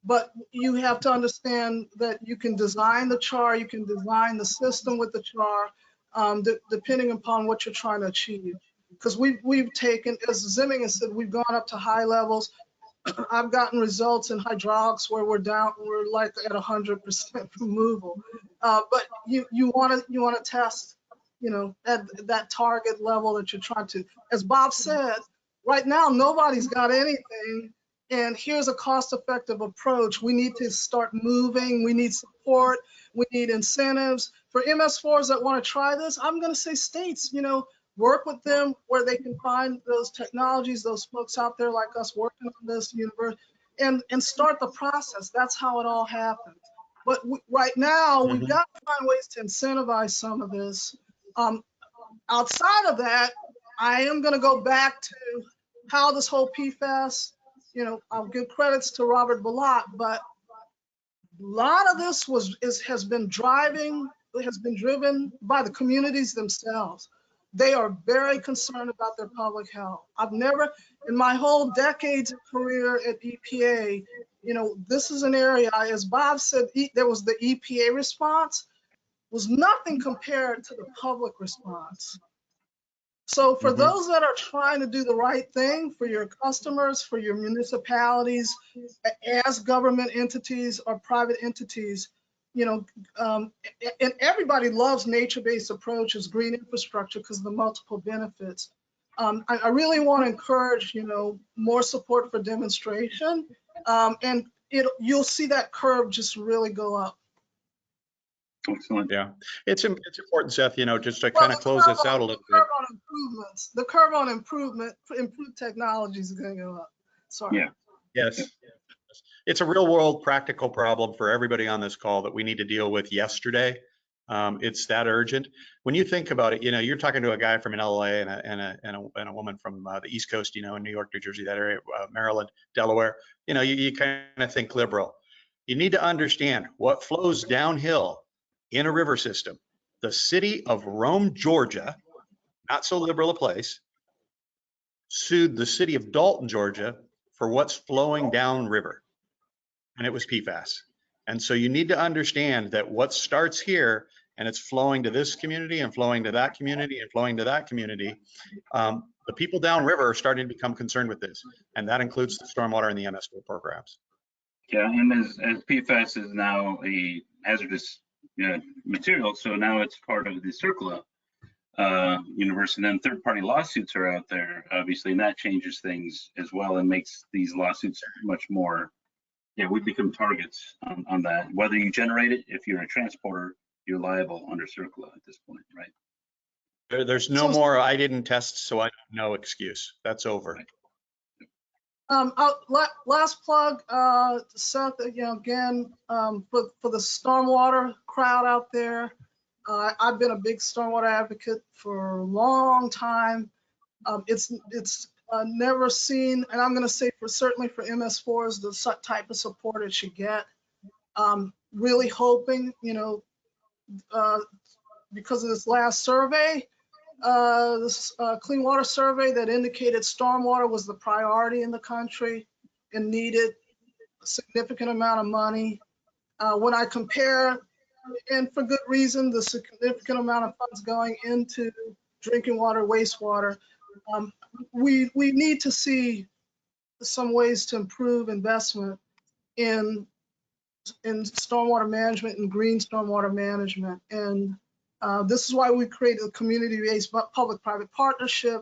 but you have to understand that you can design the char, you can design the system with the char, depending upon what you're trying to achieve. Because we've taken, as Zimming has said, we've gone up to high levels. I've gotten results in hydraulics where we're like at 100% removal. But you want to test, at that target level that you're trying to. As Bob said, right now nobody's got anything, and here's a cost-effective approach. We need to start moving. We need support. We need incentives for MS4s that want to try this. I'm going to say states, work with them where they can find those technologies, those folks out there like us working on this universe, and start the process. That's how it all happens. But right now, we've got to find ways to incentivize some of this. Outside of that, I am going to go back to how this whole PFAS, I'll give credits to Robert Bilott, but a lot of this has been driven by the communities themselves. They are very concerned about their public health. I've never, in my whole decades of career at EPA, this is an area, as Bob said, there was the EPA response, was nothing compared to the public response. So for those that are trying to do the right thing for your customers, for your municipalities, as government entities or private entities, and everybody loves nature-based approaches, green infrastructure, because of the multiple benefits. I really want to encourage, more support for demonstration, and you'll see that curve just really go up. Excellent. Yeah, it's important, Seth, just to kind of close this out a little bit. The curve on improved technologies is going to go up. Sorry. Yeah. Yes. It's a real world practical problem for everybody on this call that we need to deal with yesterday. It's that urgent. When you think about it, you're talking to a guy from an LA and a woman from the East Coast, in New York, New Jersey, that area, Maryland, Delaware. You kind of think liberal. You need to understand what flows downhill in a river system. The city of Rome, Georgia, not so liberal a place, sued the city of Dalton, Georgia, for what's flowing downriver. And it was PFAS. And so you need to understand that what starts here and it's flowing to this community and flowing to that community and flowing to that community, the people downriver are starting to become concerned with this. And that includes the stormwater and the NMSA programs. Yeah, and as PFAS is now a hazardous material, so now it's part of the CERCLA universe, and then third-party lawsuits are out there, obviously, and that changes things as well and makes these lawsuits much more. Yeah, we become targets on that. Whether you generate it, if you're a transporter, you're liable under CERCLA at this point, right? There's no more I didn't test, so I don't know excuse. That's over. Right. Last plug, Seth, again, for the stormwater crowd out there. I've been a big stormwater advocate for a long time. It's never seen, and I'm going to say certainly for MS4s, the type of support it should get. Really hoping, because of this last survey, this clean water survey that indicated stormwater was the priority in the country and needed a significant amount of money. When I compare, and for good reason, the significant amount of funds going into drinking water, wastewater, we need to see some ways to improve investment in stormwater management and green stormwater management. And this is why we created a community-based public-private partnership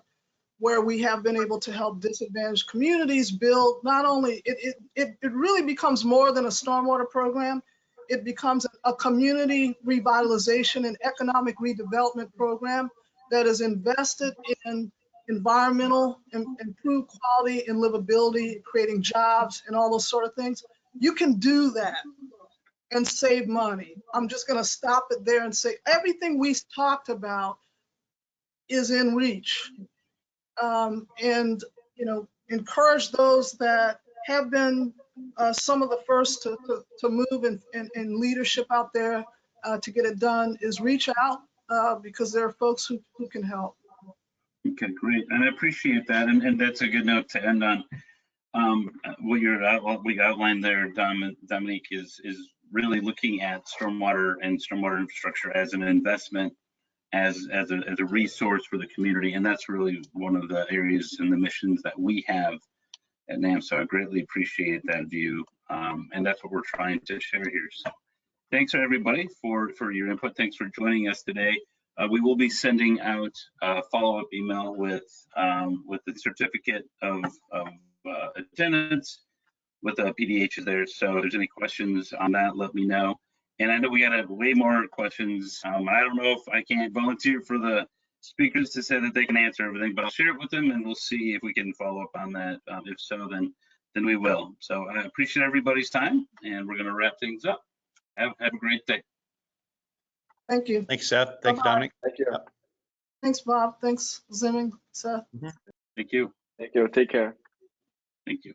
where we have been able to help disadvantaged communities build. Not only, it really becomes more than a stormwater program. It becomes a community revitalization and economic redevelopment program that is invested in environmental, improved quality and livability, creating jobs and all those sort of things. You can do that and save money. I'm just going to stop it there and say everything we talked about is in reach. And encourage those that have been some of the first to move in leadership out there to get it done is reach out because there are folks who can help. Okay, great, and I appreciate that, and that's a good note to end on. What you outlined there, Dominique, is really looking at stormwater and stormwater infrastructure as an investment, as a resource for the community, and that's really one of the areas and the missions that we have at NAMSA. I greatly appreciate that view, and that's what we're trying to share here. So, thanks everybody for your input. Thanks for joining us today. We will be sending out a follow-up email with the certificate of attendance with the PDHs there. So if there's any questions on that, let me know. And I know we got way more questions. I don't know if I can't volunteer for the speakers to say that they can answer everything, but I'll share it with them and we'll see if we can follow up on that. If so, then we will. So I appreciate everybody's time, and we're going to wrap things up. Have a great day. Thank you. Thanks, Seth. Thank you, Dominic. Thank you. Thanks, Bob. Thanks, Zimming, Seth. Thank you. Thank you. Take care. Thank you.